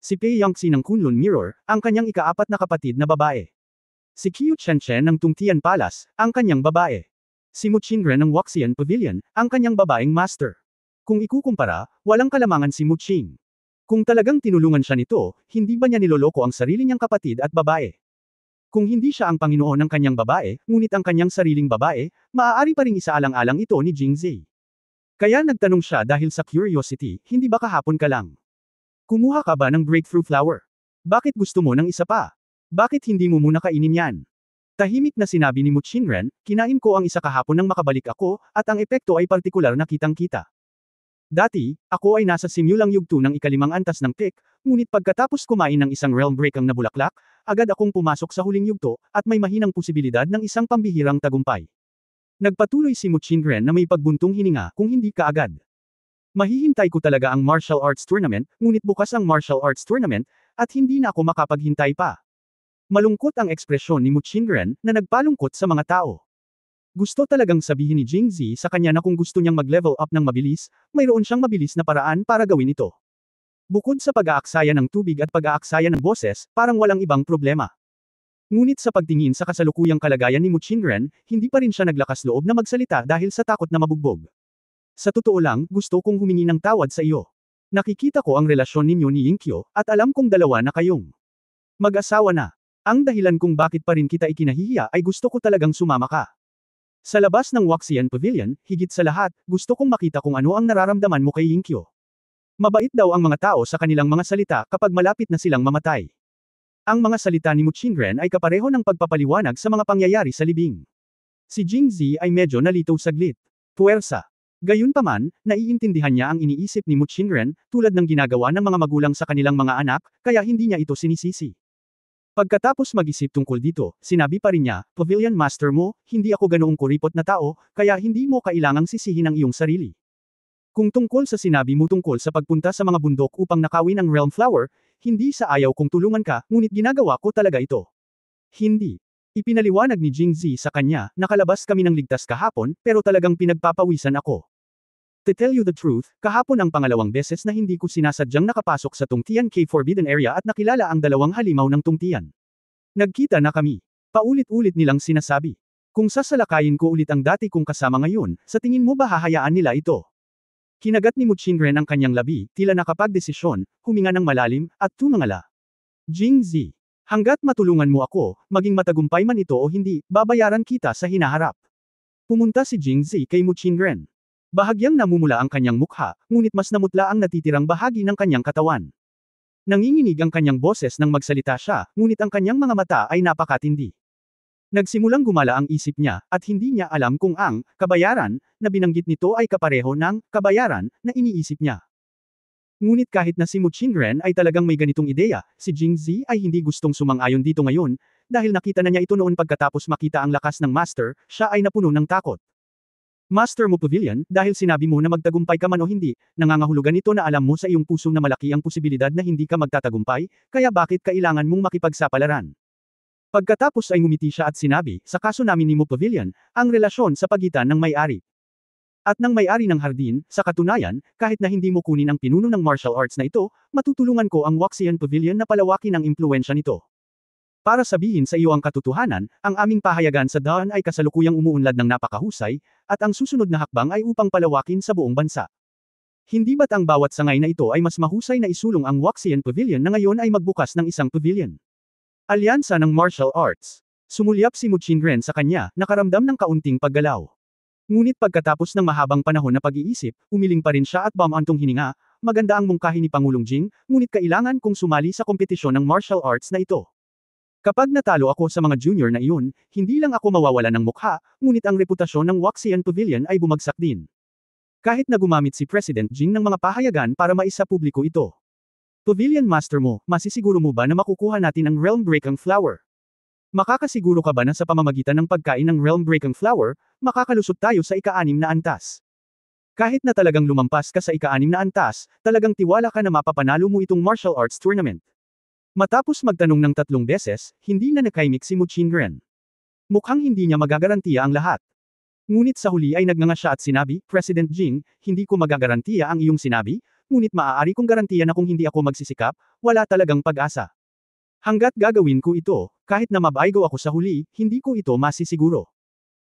Si Pei Yangxi ng Kunlun Mirror, ang kanyang ikaapat na kapatid na babae. Si Qiu Chenchen ng Tungtian Palace, ang kanyang babae. Si Mu Qingren ng Waxian Pavilion, ang kanyang babaeng master. Kung ikukumpara, walang kalamangan si Mu Qing. Kung talagang tinulungan siya nito, hindi ba niya niloloko ang sarili niyang kapatid at babae? Kung hindi siya ang Panginoon ng kanyang babae, ngunit ang kanyang sariling babae, maaari pa ring isaalang-alang ito ni Jingzi. Kaya nagtanong siya dahil sa curiosity, hindi ba kahapon ka lang? Kumuha ka ba ng breakthrough flower? Bakit gusto mo ng isa pa? Bakit hindi mo muna kainin yan? Tahimik na sinabi ni Mu Qingren, kinain ko ang isa kahapon nang makabalik ako, at ang epekto ay partikular na kitang-kita. Dati, ako ay nasa simulang yugto ng ikalimang antas ng pick, ngunit pagkatapos kumain ng isang realm breakang na bulaklak, agad akong pumasok sa huling yugto, at may mahinang posibilidad ng isang pambihirang tagumpay. Nagpatuloy si Mu Qingren na may pagbuntong hininga kung hindi ka agad. Mahihintay ko talaga ang martial arts tournament, ngunit bukas ang martial arts tournament, at hindi na ako makapaghintay pa. Malungkot ang ekspresyon ni Mu Qingren na nagpalungkot sa mga tao. Gusto talagang sabihin ni Jingzi sa kanya na kung gusto niyang mag-level up ng mabilis, mayroon siyang mabilis na paraan para gawin ito. Bukod sa pag-aaksaya ng tubig at pag-aaksaya ng boses, parang walang ibang problema. Ngunit sa pagtingin sa kasalukuyang kalagayan ni Mu Qingren, hindi pa rin siya naglakas loob na magsalita dahil sa takot na mabugbog. Sa totoo lang, gusto kong humingi ng tawad sa iyo. Nakikita ko ang relasyon ninyo ni Yingqiu, at alam kong dalawa na kayong mag-asawa na. Ang dahilan kung bakit pa rin kita ikinahihiya ay gusto ko talagang sumama ka. Sa labas ng Waxian Pavilion, higit sa lahat, gusto kong makita kung ano ang nararamdaman mo kay Yingqiu. Mabait daw ang mga tao sa kanilang mga salita kapag malapit na silang mamatay. Ang mga salita ni Mu Qingren ay kapareho ng pagpapaliwanag sa mga pangyayari sa libing. Si Jingzi ay medyo nalitaw saglit. Puwersa. Gayunpaman, naiintindihan niya ang iniisip ni Mu Qingren, tulad ng ginagawa ng mga magulang sa kanilang mga anak, kaya hindi niya ito sinisisi. Pagkatapos mag-isip tungkol dito, sinabi pa rin niya, Pavilion Master mo, hindi ako ganoong kuripot na tao, kaya hindi mo kailangang sisihin ang iyong sarili. Kung tungkol sa sinabi mo tungkol sa pagpunta sa mga bundok upang nakawin ang Realm Flower, hindi sa ayaw kong tulungan ka, ngunit ginagawa ko talaga ito. Hindi. Ipinaliwanag ni Jingzi sa kanya, nakalabas kami ng ligtas kahapon, pero talagang pinagpapawisan ako. To tell you the truth, kahapon ang pangalawang beses na hindi ko sinasadyang nakapasok sa Tungtian Cave Forbidden Area at nakilala ang dalawang halimaw ng Tungtian. Nagkita na kami. Paulit-ulit nilang sinasabi. Kung sasalakayin ko ulit ang dati kong kasama ngayon, sa tingin mo ba hahayaan nila ito? Kinagat ni Mu Qingren ang kanyang labi, tila nakapagdesisyon, huminga ng malalim, at tumangala. Jingzi, hanggat matulungan mo ako, maging matagumpay man ito o hindi, babayaran kita sa hinaharap. Pumunta si Jingzi kay Mu Qingren. Bahagyang namumula ang kanyang mukha, ngunit mas namutla ang natitirang bahagi ng kanyang katawan. Nanginginig ang kanyang boses nang magsalita siya, ngunit ang kanyang mga mata ay napakatindi. Nagsimulang gumala ang isip niya, at hindi niya alam kung ang kabayaran na binanggit nito ay kapareho ng kabayaran na iniisip niya. Ngunit kahit na si Mu Qingren ay talagang may ganitong ideya, si Jingzi ay hindi gustong sumang-ayon dito ngayon, dahil nakita na niya ito noon pagkatapos makita ang lakas ng master, siya ay napuno ng takot. Master mo Pavilion, dahil sinabi mo na magtagumpay ka man o hindi, nangangahulugan ito na alam mo sa iyong puso na malaki ang posibilidad na hindi ka magtatagumpay, kaya bakit kailangan mong makipagsapalaran? Pagkatapos ay ngumiti siya at sinabi, sa kaso namin ni Mu Pavilion, ang relasyon sa pagitan ng may-ari at ng may-ari ng hardin, sa katunayan, kahit na hindi mo kunin ang pinuno ng martial arts na ito, matutulungan ko ang Waxian Pavilion na palawakin ang impluwensya nito. Para sabihin sa iyo ang katotohanan, ang aming pahayagan sa daan ay kasalukuyang umuunlad ng napakahusay, at ang susunod na hakbang ay upang palawakin sa buong bansa. Hindi ba't ang bawat sangay na ito ay mas mahusay na isulong ang Waxian Pavilion na ngayon ay magbukas ng isang pavilion? Alyansa ng Martial Arts. Sumulyap si Mu Qingren sa kanya, nakaramdam ng kaunting paggalaw. Ngunit pagkatapos ng mahabang panahon na pag-iisip, umiling pa rin siya at bumantong hininga, maganda ang mungkahi ni Pangulong Jing, ngunit kailangan kong sumali sa kompetisyon ng martial arts na ito. Kapag natalo ako sa mga junior na iyon, hindi lang ako mawawala ng mukha, ngunit ang reputasyon ng Waxian Pavilion ay bumagsak din. Kahit na gumamit si President Jing ng mga pahayagan para maisapubliko ito. Pavilion Master mo, masisiguro mo ba na makukuha natin ang Realm Breaking Flower? Makakasiguro ka ba na sa pamamagitan ng pagkain ng Realm Breaking Flower, makakalusot tayo sa ika-6 na antas? Kahit na talagang lumampas ka sa ika-6 na antas, talagang tiwala ka na mapapanalo mo itong martial arts tournament. Matapos magtanong ng 3 beses, hindi na nakaimik si Mu Qingren. Mukhang hindi niya magagarantiya ang lahat. Ngunit sa huli ay nagnganga siya at sinabi, President Jing, hindi ko magagarantiya ang iyong sinabi, ngunit maaari kong garantiya na kung hindi ako magsisikap, wala talagang pag-asa. Hanggat gagawin ko ito, kahit na mabaigo ako sa huli, hindi ko ito masisiguro.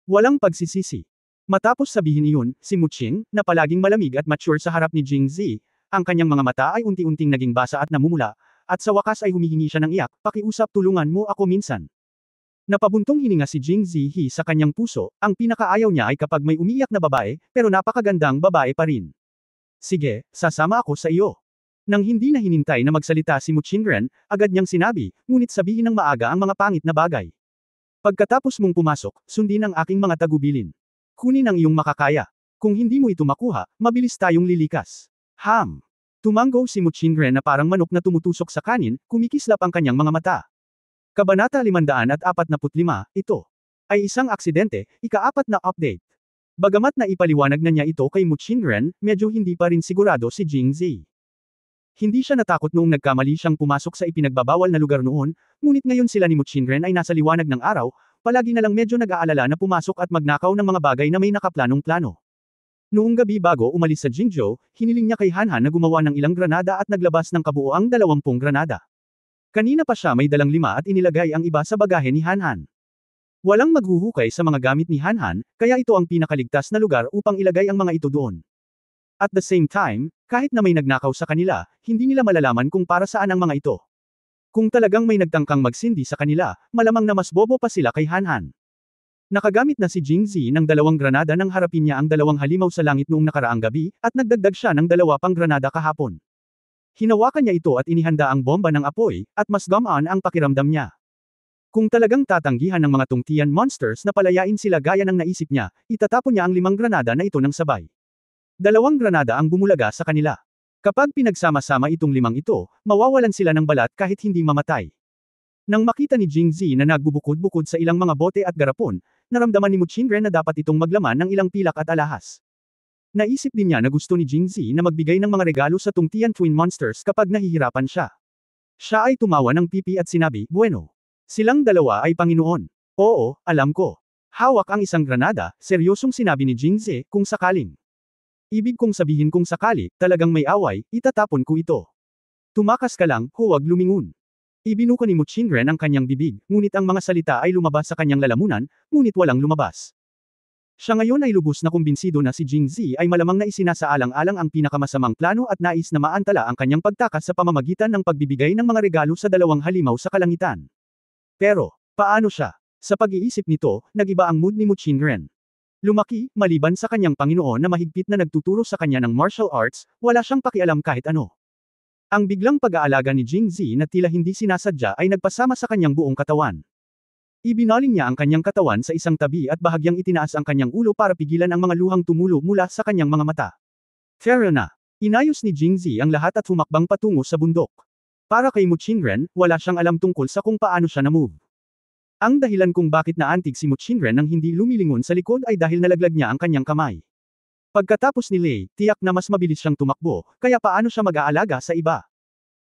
Walang pagsisisi. Matapos sabihin iyon, si Mu Qing, na palaging malamig at mature sa harap ni Jing Zi, ang kanyang mga mata ay unti-unting naging basa at namumula, at sa wakas ay humihingi siya ng iyak, pakiusap tulungan mo ako minsan. Napabuntong hininga si Jing Zihi sa kanyang puso, ang pinakaayaw niya ay kapag may umiiyak na babae, pero napakagandang babae pa rin. Sige, sasama ako sa iyo. Nang hindi na hinintay na magsalita si Mu Qingren, agad niyang sinabi, ngunit sabihin ng maaga ang mga pangit na bagay. Pagkatapos mong pumasok, sundin ang aking mga tagubilin. Kunin ang iyong makakaya. Kung hindi mo ito makuha, mabilis tayong lilikas. Tumango si Mu Qingren na parang manok na tumutusok sa kanin, kumikislap ang kanyang mga mata. Kabanata 545, ito ay isang aksidente, ika-4 na update. Bagamat na ipaliwanag na niya ito kay Mu Qingren, medyo hindi pa rin sigurado si Jing Zi. Hindi siya natakot noong nagkamali siyang pumasok sa ipinagbabawal na lugar noon, ngunit ngayon sila ni Mu Qingren ay nasa liwanag ng araw, palagi na lang medyo nag-aalala na pumasok at magnakaw ng mga bagay na may nakaplanong plano. Noong gabi bago umalis sa Jingzhou, hiniling niya kay Hanhan na gumawa ng ilang granada at naglabas ng kabuoang 20 granada. Kanina pa siya may dalang 5 at inilagay ang iba sa bagahe ni Hanhan. Walang maghuhukay sa mga gamit ni Hanhan, kaya ito ang pinakaligtas na lugar upang ilagay ang mga ito doon. At the same time, kahit na may nagnakaw sa kanila, hindi nila malalaman kung para saan ang mga ito. Kung talagang may nagtangkang magsindi sa kanila, malamang na mas bobo pa sila kay Hanhan. Nakagamit na si Jing Zi ng 2 granada nang harapin niya ang 2 halimaw sa langit noong nakaraang gabi, at nagdagdag siya ng 2 pang granada kahapon. Hinawakan niya ito at inihanda ang bomba ng apoy, at mas gumaan ang pakiramdam niya. Kung talagang tatanggihan ng mga tungtian monsters na palayain sila gaya ng naisip niya, itatapon niya ang 5 granada na ito ng sabay. 2 granada ang bumulaga sa kanila. Kapag pinagsama-sama itong 5 ito, mawawalan sila ng balat kahit hindi mamatay. Nang makita ni Jing Zi na nagbubukod-bukod sa ilang mga bote at garapon, naramdaman ni Mu Qingren na dapat itong maglaman ng ilang pilak at alahas. Naisip din niya na gusto ni Jing Zi na magbigay ng mga regalo sa tungtian twin monsters kapag nahihirapan siya. Siya ay tumawa ng pipi at sinabi, bueno. Silang dalawa ay Panginoon. Oo, alam ko. Hawak ang isang granada, seryosong sinabi ni Jing Zi, kung sakaling. Ibig kong sabihin kung sakali, talagang may away, itatapon ko ito. Tumakas ka lang, huwag lumingon. Ibinuka ni Mu Qingren ang kanyang bibig, ngunit ang mga salita ay lumabas sa kanyang lalamunan, ngunit walang lumabas. Siya ngayon ay lubos na kumbinsido na si Jing Zi ay malamang na isinasaalang-alang ang pinakamasamang plano at nais na maantala ang kanyang pagtakas sa pamamagitan ng pagbibigay ng mga regalo sa 2 halimaw sa kalangitan. Pero, paano siya? Sa pag-iisip nito, nag-iba ang mood ni Mu Qingren. Lumaki, maliban sa kanyang Panginoon na mahigpit na nagtuturo sa kanya ng martial arts, wala siyang pakialam kahit ano. Ang biglang pag-aalaga ni Jing Zi na tila hindi sinasadya ay nagpasama sa kanyang buong katawan. Ibinaling niya ang kanyang katawan sa isang tabi at bahagyang itinaas ang kanyang ulo para pigilan ang mga luhang tumulo mula sa kanyang mga mata. Fair na. Inayos ni Jing Zi ang lahat at humakbang patungo sa bundok. Para kay Mu Qingren, wala siyang alam tungkol sa kung paano siya na-move. Ang dahilan kung bakit naantig si Mu Qingren nang hindi lumilingon sa likod ay dahil nalaglag niya ang kanyang kamay. Pagkatapos ni Lei, tiyak na mas mabilis siyang tumakbo, kaya paano siya mag-aalaga sa iba?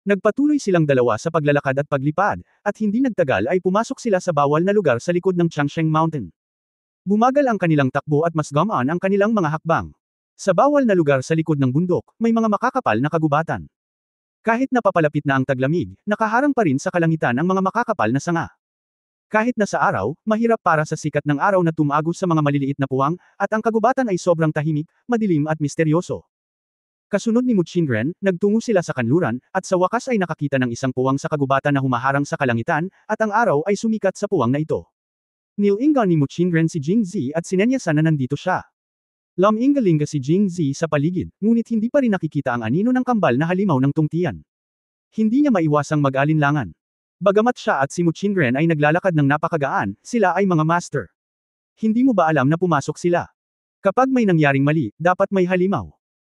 Nagpatuloy silang dalawa sa paglalakad at paglipad, at hindi nagtagal ay pumasok sila sa bawal na lugar sa likod ng Changsheng Mountain. Bumagal ang kanilang takbo at mas gumaan ang kanilang mga hakbang. Sa bawal na lugar sa likod ng bundok, may mga makakapal na kagubatan. Kahit napapalapit na ang taglamig, nakaharang pa rin sa kalangitan ang mga makakapal na sanga. Kahit na sa araw, mahirap para sa sikat ng araw na tumagos sa mga maliliit na puwang, at ang kagubatan ay sobrang tahimik, madilim at misteryoso. Kasunod ni Mu Qingren, nagtungo sila sa kanluran, at sa wakas ay nakakita ng isang puwang sa kagubatan na humaharang sa kalangitan, at ang araw ay sumikat sa puwang na ito. Nilinga ni Mu Qingren si Jing Zi at sinenyasan na nandito siya. Lam-ingalinga si Jing Zi sa paligid, ngunit hindi pa rin nakikita ang anino ng kambal na halimaw ng tungtian. Hindi niya maiwasang mag-alinlangan. Bagamat siya at si Muchinren ay naglalakad ng napakagaan, sila ay mga master. Hindi mo ba alam na pumasok sila? Kapag may nangyaring mali, dapat may halimaw.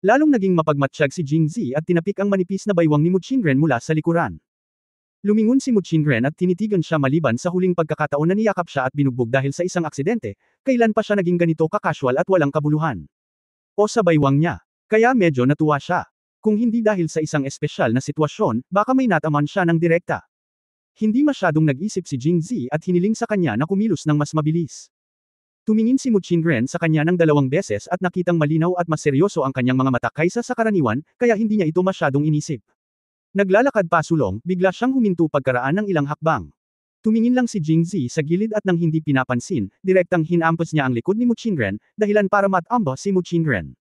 Lalong naging mapagmatsyag si Jingzi at tinapik ang manipis na baywang ni Muchinren mula sa likuran. Lumingon si Muchinren at tinitigan siya maliban sa huling pagkakataon na niyakap siya at binugbog dahil sa isang aksidente, kailan pa siya naging ganito kakasual at walang kabuluhan. O sa baywang niya. Kaya medyo natuwa siya. Kung hindi dahil sa isang espesyal na sitwasyon, baka may nataman siya ng direkta. Hindi masyadong nag-isip si Jingzi at hiniling sa kanya na kumilos ng mas mabilis. Tumingin si Muchinren sa kanya ng 2 beses at nakitang malinaw at mas seryoso ang kanyang mga mata kaysa sa karaniwan, kaya hindi niya ito masyadong inisip. Naglalakad pasulong, bigla siyang huminto pagkaraan ng ilang hakbang. Tumingin lang si Jingzi sa gilid at nang hindi pinapansin, direktang hinampas niya ang likod ni Muchinren, dahilan para matamba si Muchinren.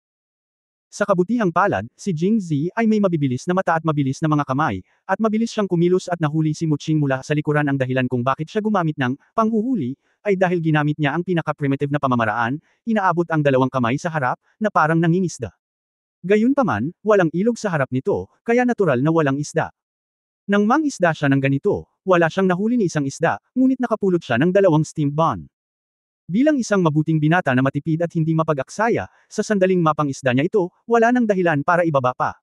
Sa kabutihang palad, si Jingzi ay may mabibilis na mata at mabilis na mga kamay, at mabilis siyang kumilos at nahuli si Muching mula sa likuran. Ang dahilan kung bakit siya gumamit ng panghuhuli, ay dahil ginamit niya ang pinaka-primitive na pamamaraan, inaabot ang 2 kamay sa harap, na parang nangingisda. Gayunpaman, walang ilog sa harap nito, kaya natural na walang isda. Nang mangisda siya ng ganito, wala siyang nahuli ni isang isda, ngunit nakapulot siya ng 2 steamed bun. Bilang isang mabuting binata na matipid at hindi mapag-aksaya, sa sandaling mapangisda niya ito, wala nang dahilan para ibaba pa.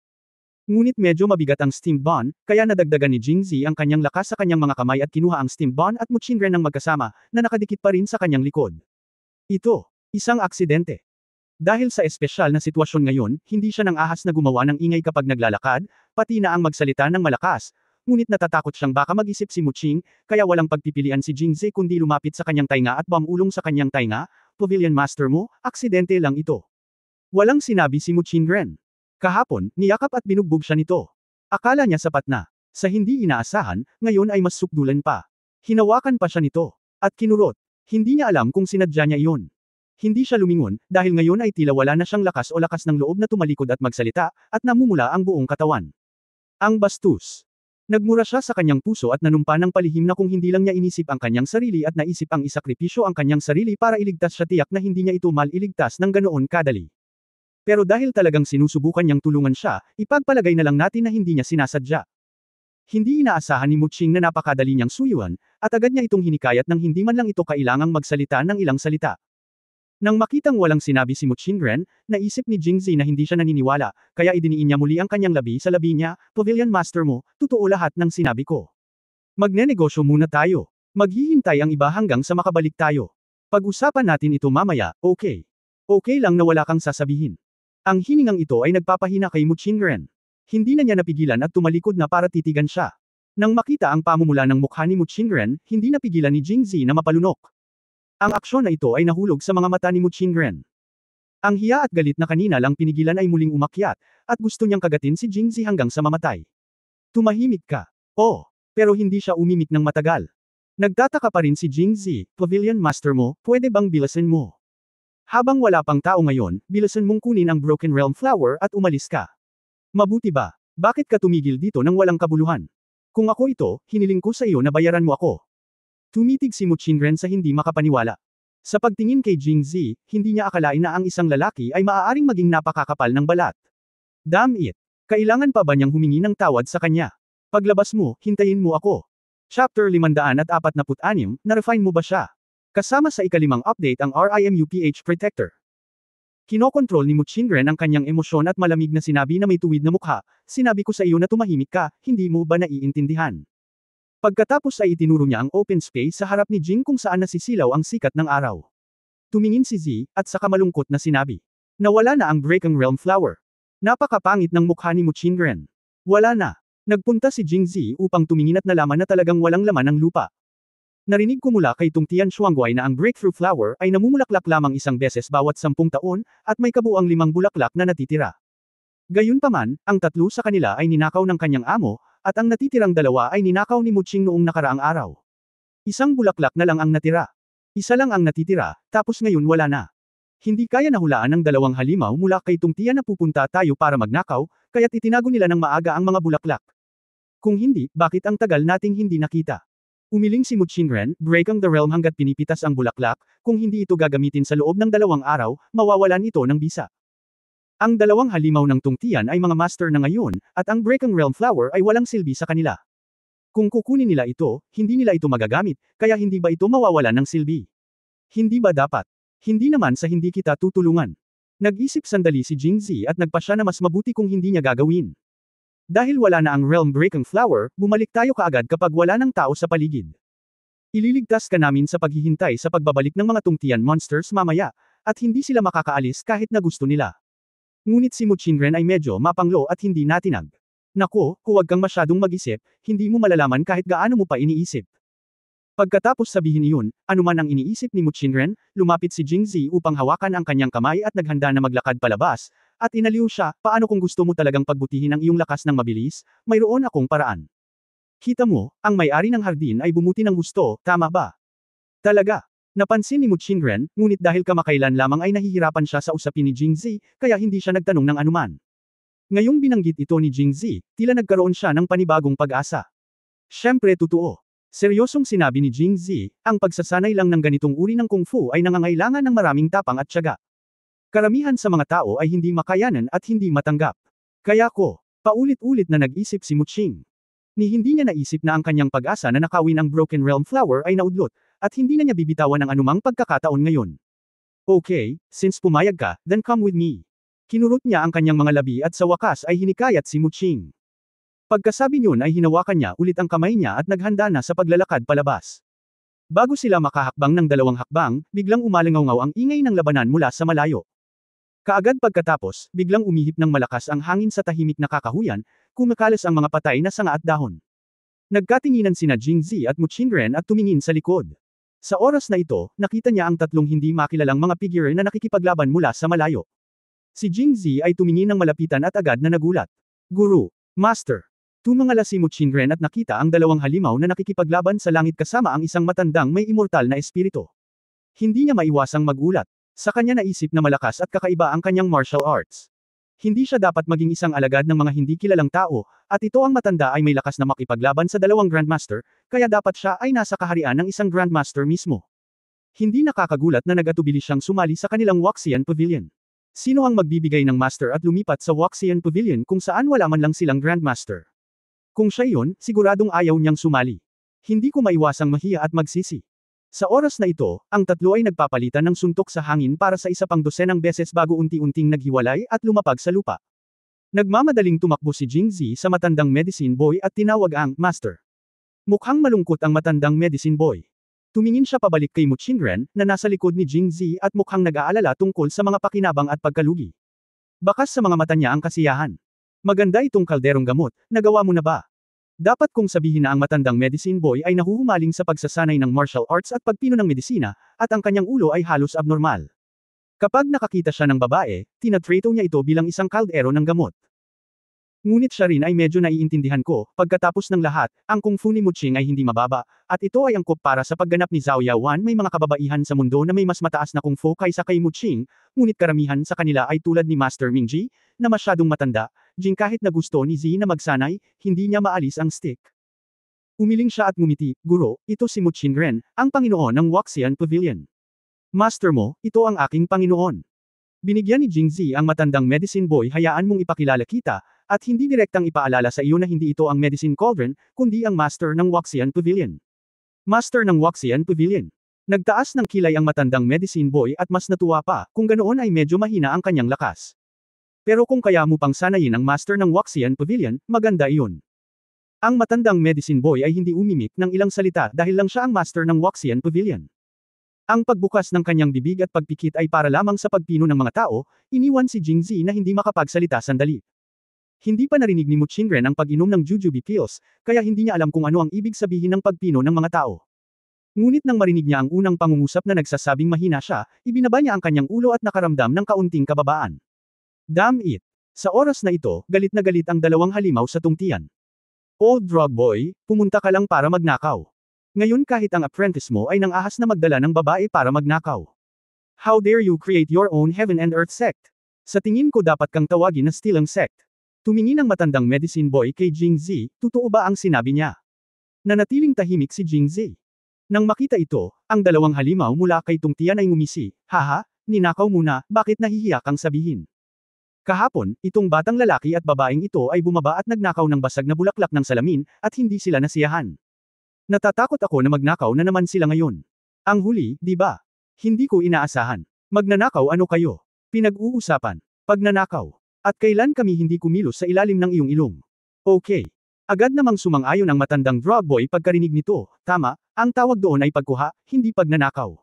Ngunit medyo mabigat ang steamed bun, kaya nadagdagan ni Jingzi ang kanyang lakas sa kanyang mga kamay at kinuha ang steamed bun at Muchinren ng magkasama, na nakadikit pa rin sa kanyang likod. Ito, isang aksidente. Dahil sa espesyal na sitwasyon ngayon, hindi siya nang ahas na gumawa ng ingay kapag naglalakad, pati na ang magsalita ng malakas, ngunit natatakot siyang baka mag-isip si Muching, kaya walang pagpipilian si Jingzi kundi lumapit sa kanyang tainga at bumulong sa kanyang tainga. Pavilion Master mo, aksidente lang ito. Walang sinabi si Muchinren. Kahapon, niyakap at binugbog siya nito. Akala niya sapat na. Sa hindi inaasahan, ngayon ay mas sukdulan pa. Hinawakan pa siya nito. At kinurot. Hindi niya alam kung sinadya niya iyon. Hindi siya lumingon, dahil ngayon ay tila wala na siyang lakas o lakas ng loob na tumalikod at magsalita, at namumula ang buong katawan. Ang bastos. Nagmura siya sa kanyang puso at nanumpa ng palihim na kung hindi lang niya inisip ang kanyang sarili at naisip ang isakripisyo ang kanyang sarili para iligtas siya, tiyak na hindi niya ito maliligtas ng ganoon kadali. Pero dahil talagang sinusubukan niyang tulungan siya, ipagpalagay na lang natin na hindi niya sinasadya. Hindi inaasahan ni Muching na napakadali niyang suyuan, at agad niya itong hinikayat nang hindi man lang ito kailangang magsalita ng ilang salita. Nang makitang walang sinabi si Muchinren, naisip ni Jingzi na hindi siya naniniwala, kaya idiniin niya muli ang kanyang labi sa labi niya. Pavilion Master mo, totoo lahat ng sinabi ko. Magnenegosyo muna tayo. Maghihintay ang iba hanggang sa makabalik tayo. Pag-usapan natin ito mamaya, okay? Okay lang na wala kang sasabihin. Ang hiningang ito ay nagpapahina kay Muchinren. Hindi na niya napigilan at tumalikod na para titigan siya. Nang makita ang pamumula ng mukha ni Muchinren, hindi napigilan ni Jingzi na mapalunok. Ang aksyon na ito ay nahulog sa mga mata ni Muchinren. Ang hiya at galit na kanina lang pinigilan ay muling umakyat, at gusto niyang kagatin si Jingzi hanggang sa mamatay. Tumahimik ka. Oh, pero hindi siya umimik ng matagal. Nagtataka pa rin si Jingzi, Pavilion Master mo, pwede bang bilasin mo? Habang wala pang tao ngayon, bilasin mong kunin ang Broken Realm Flower at umalis ka. Mabuti ba? Bakit ka tumigil dito nang walang kabuluhan? Kung ako ito, hiniling ko sa iyo na bayaran mo ako. Tumitig si Muchinren sa hindi makapaniwala. Sa pagtingin kay Jingzi, hindi niya akalain na ang isang lalaki ay maaaring maging napakakapal ng balat. Damn it! Kailangan pa ba niyang humingi ng tawad sa kanya? Paglabas mo, hintayin mo ako. Chapter 546, na-refine mo ba siya? Kasama sa ikalimang update ang RIMUPH Protector. Kinokontrol ni Muchinren ang kanyang emosyon at malamig na sinabi na may tuwid na mukha, sinabi ko sa iyo na tumahimik ka, hindi mo ba naiintindihan? Pagkatapos ay itinuro niya ang open space sa harap ni Jing kung saan nasisilaw ang sikat ng araw. Tumingin si Z, at saka malungkot na sinabi. Nawala na ang Breaking Realm Flower. Napakapangit ng mukha ni Muchinren. Wala na. Nagpunta si Jing Z upang tumingin at nalaman na talagang walang laman ang lupa. Narinig ko mula kay Tung Tian Shuangguai na ang Breakthrough Flower ay namumulaklak lamang isang beses bawat 10 taon, at may kabuuang 5 bulaklak na natitira. Gayunpaman, ang 3 sa kanila ay ninakaw ng kanyang amo, at ang natitirang 2 ay ninakaw ni Muching noong nakaraang araw. Isang bulaklak na lang ang natira. Isa lang ang natitira, tapos ngayon wala na. Hindi kaya nahulaan ng 2 halimaw mula kay Tung Tian na pupunta tayo para magnakaw, kaya't itinago nila ng maaga ang mga bulaklak. Kung hindi, bakit ang tagal nating hindi nakita? Umiling si Muchinren, breaking the realm hanggat pinipitas ang bulaklak, kung hindi ito gagamitin sa loob ng 2 araw, mawawalan ito ng bisa. Ang 2 halimaw ng Tung Tian ay mga master na ngayon, at ang Breaking Realm Flower ay walang silbi sa kanila. Kung kukunin nila ito, hindi nila ito magagamit, kaya hindi ba ito mawawalan ng silbi? Hindi ba dapat? Hindi naman sa hindi kita tutulungan. Nag-isip sandali si Jingzi at nagpasya na mas mabuti kung hindi niya gagawin. Dahil wala na ang realm-breaking flower, bumalik tayo kaagad kapag wala ng tao sa paligid. Ililigtas ka namin sa paghihintay sa pagbabalik ng mga tungtian monsters mamaya, at hindi sila makakaalis kahit na gusto nila. Ngunit si Muchinren ay medyo mapanglo at hindi natinag. Nako, huwag kang masyadong mag-isip, hindi mo malalaman kahit gaano mo pa iniisip. Pagkatapos sabihin iyon, anuman ang iniisip ni Muchinren, lumapit si Jingzi upang hawakan ang kanyang kamay at naghanda na maglakad palabas, at inaliw siya, paano kung gusto mo talagang pagbutihin ang iyong lakas ng mabilis, mayroon akong paraan. Kita mo, ang may-ari ng hardin ay bumuti ng gusto, tama ba? Talaga. Napansin ni Muchinren, ngunit dahil kamakailan lamang ay nahihirapan siya sa usapin ni Jingzi, kaya hindi siya nagtanong ng anuman. Ngayong binanggit ito ni Jingzi, tila nagkaroon siya ng panibagong pag-asa. Siyempre totoo. Seryosong sinabi ni Jingzi, ang pagsasanay lang ng ganitong uri ng kung fu ay nangangailangan ng maraming tapang at tiyaga. Karamihan sa mga tao ay hindi makayanan at hindi matanggap. Kaya ko, paulit-ulit na nag-isip si Muching. Ni hindi niya naisip na ang kanyang pag-asa na nakawin ang Broken Realm Flower ay naudlot, at hindi na niya bibitawan ang anumang pagkakataon ngayon. Okay, since pumayag ka, then come with me. Kinurot niya ang kanyang mga labi at sa wakas ay hinikayat si Muching. Pagkasabi niyon ay hinawakan niya ulit ang kamay niya at naghanda na sa paglalakad palabas. Bago sila makahakbang ng 2 hakbang, biglang umalingaw ang ingay ng labanan mula sa malayo. Kaagad pagkatapos, biglang umihip ng malakas ang hangin sa tahimik na kakahuyan, kumakalas ang mga patay na sanga at dahon. Nagkatinginan sina Jingzi at Muchinren at tumingin sa likod. Sa oras na ito, nakita niya ang 3 hindi makilalang mga figure na nakikipaglaban mula sa malayo. Si Jingzi ay tumingin ng malapitan at agad na nagulat. Guru, Master. Tumangala si Muchinren at nakita ang 2 halimaw na nakikipaglaban sa langit kasama ang isang matandang may immortal na espiritu. Hindi niya maiwasang magulat. Sa kanya naisip na malakas at kakaiba ang kanyang martial arts. Hindi siya dapat maging isang alagad ng mga hindi kilalang tao, at ito ang matanda ay may lakas na makipaglaban sa 2 Grandmaster, kaya dapat siya ay nasa kaharian ng isang Grandmaster mismo. Hindi nakakagulat na nagatubili siyang sumali sa kanilang Waxian Pavilion. Sino ang magbibigay ng master at lumipat sa Waxian Pavilion kung saan wala man lang silang Grandmaster? Kung siya iyon, siguradong ayaw niyang sumali. Hindi ko maiwasang mahiya at magsisi. Sa oras na ito, ang 3 ay nagpapalitan ng suntok sa hangin para sa isa pang dosenang beses bago unti-unting naghiwalay at lumapag sa lupa. Nagmamadaling tumakbo si Jingzi sa matandang medicine boy at tinawag ang Master. Mukhang malungkot ang matandang medicine boy. Tumingin siya pabalik kay Muchinren, na nasa likod ni Jingzi at mukhang nag-aalala tungkol sa mga pakinabang at pagkalugi. Bakas sa mga mata niya ang kasiyahan. Maganda itong kalderong gamot, nagawa mo na ba? Dapat kong sabihin na ang matandang medicine boy ay nahuhumaling sa pagsasanay ng martial arts at pagpino ng medisina, at ang kanyang ulo ay halos abnormal. Kapag nakakita siya ng babae, tinatrato niya ito bilang isang kaldero ng gamot. Ngunit siya rin ay medyo naiintindihan ko, pagkatapos ng lahat, ang kung fu ni Muching ay hindi mababa, at ito ay angkop para sa pagganap ni Zhao Yaowan. May mga kababaihan sa mundo na may mas mataas na kung fu kaysa kay Muching, ngunit karamihan sa kanila ay tulad ni Master Mingji, na masyadong matanda, Jing kahit na gusto ni Zi na magsanay, hindi niya maalis ang stick. Umiling siya at ngumiti, Guro, ito si Muchinren, ang Panginoon ng Waxian Pavilion. Master mo, ito ang aking Panginoon. Binigyan ni Jingzi ang matandang medicine boy, hayaan mong ipakilala kita, at hindi direktang ipaalala sa iyo na hindi ito ang medicine cauldron, kundi ang master ng Waxian Pavilion. Master ng Waxian Pavilion. Nagtaas ng kilay ang matandang medicine boy at mas natuwa pa, kung ganoon ay medyo mahina ang kanyang lakas. Pero kung kaya mo pang sanayin ang master ng Waxian Pavilion, maganda iyon. Ang matandang medicine boy ay hindi umimik ng ilang salita dahil lang siya ang master ng Waxian Pavilion. Ang pagbukas ng kanyang bibig at pagpikit ay para lamang sa pagpino ng mga tao, iniwan si Jingzi na hindi makapagsalita sandali. Hindi pa narinig ni Muchinren ang pag-inom ng jujube pills, kaya hindi niya alam kung ano ang ibig sabihin ng pagpino ng mga tao. Ngunit nang marinig niya ang unang pangungusap na nagsasabing mahina siya, ibinaba niya ang kanyang ulo at nakaramdam ng kaunting kababaan. Damn it! Sa oras na ito, galit na galit ang 2 halimaw sa tungtian. Old drug boy, pumunta ka lang para magnakaw. Ngayon kahit ang apprentice mo ay nang-ahas na magdala ng babae para magnakaw. How dare you create your own heaven and earth sect? Sa tingin ko dapat kang tawagin na stilang sect. Tumingin ang matandang medicine boy kay Jingzi, totoo ba ang sinabi niya? Nanatiling tahimik si Jingzi. Nang makita ito, ang 2 halimaw mula kay tungtian ay ngumisi, haha, ninakaw muna, bakit nahihiya kang sabihin? Kahapon, itong batang lalaki at babaeng ito ay bumaba at nagnakaw ng basag na bulaklak ng salamin, at hindi sila nasiyahan. Natatakot ako na magnakaw na naman sila ngayon. Ang huli, di ba? Hindi ko inaasahan. Magnanakaw ano kayo? Pinag-uusapan. Pagnanakaw. At kailan kami hindi kumilos sa ilalim ng iyong ilong? Okay. Agad namang sumang-ayon ang matandang drug boy pagkarinig nito, tama, ang tawag doon ay pagkuha, hindi pagnanakaw.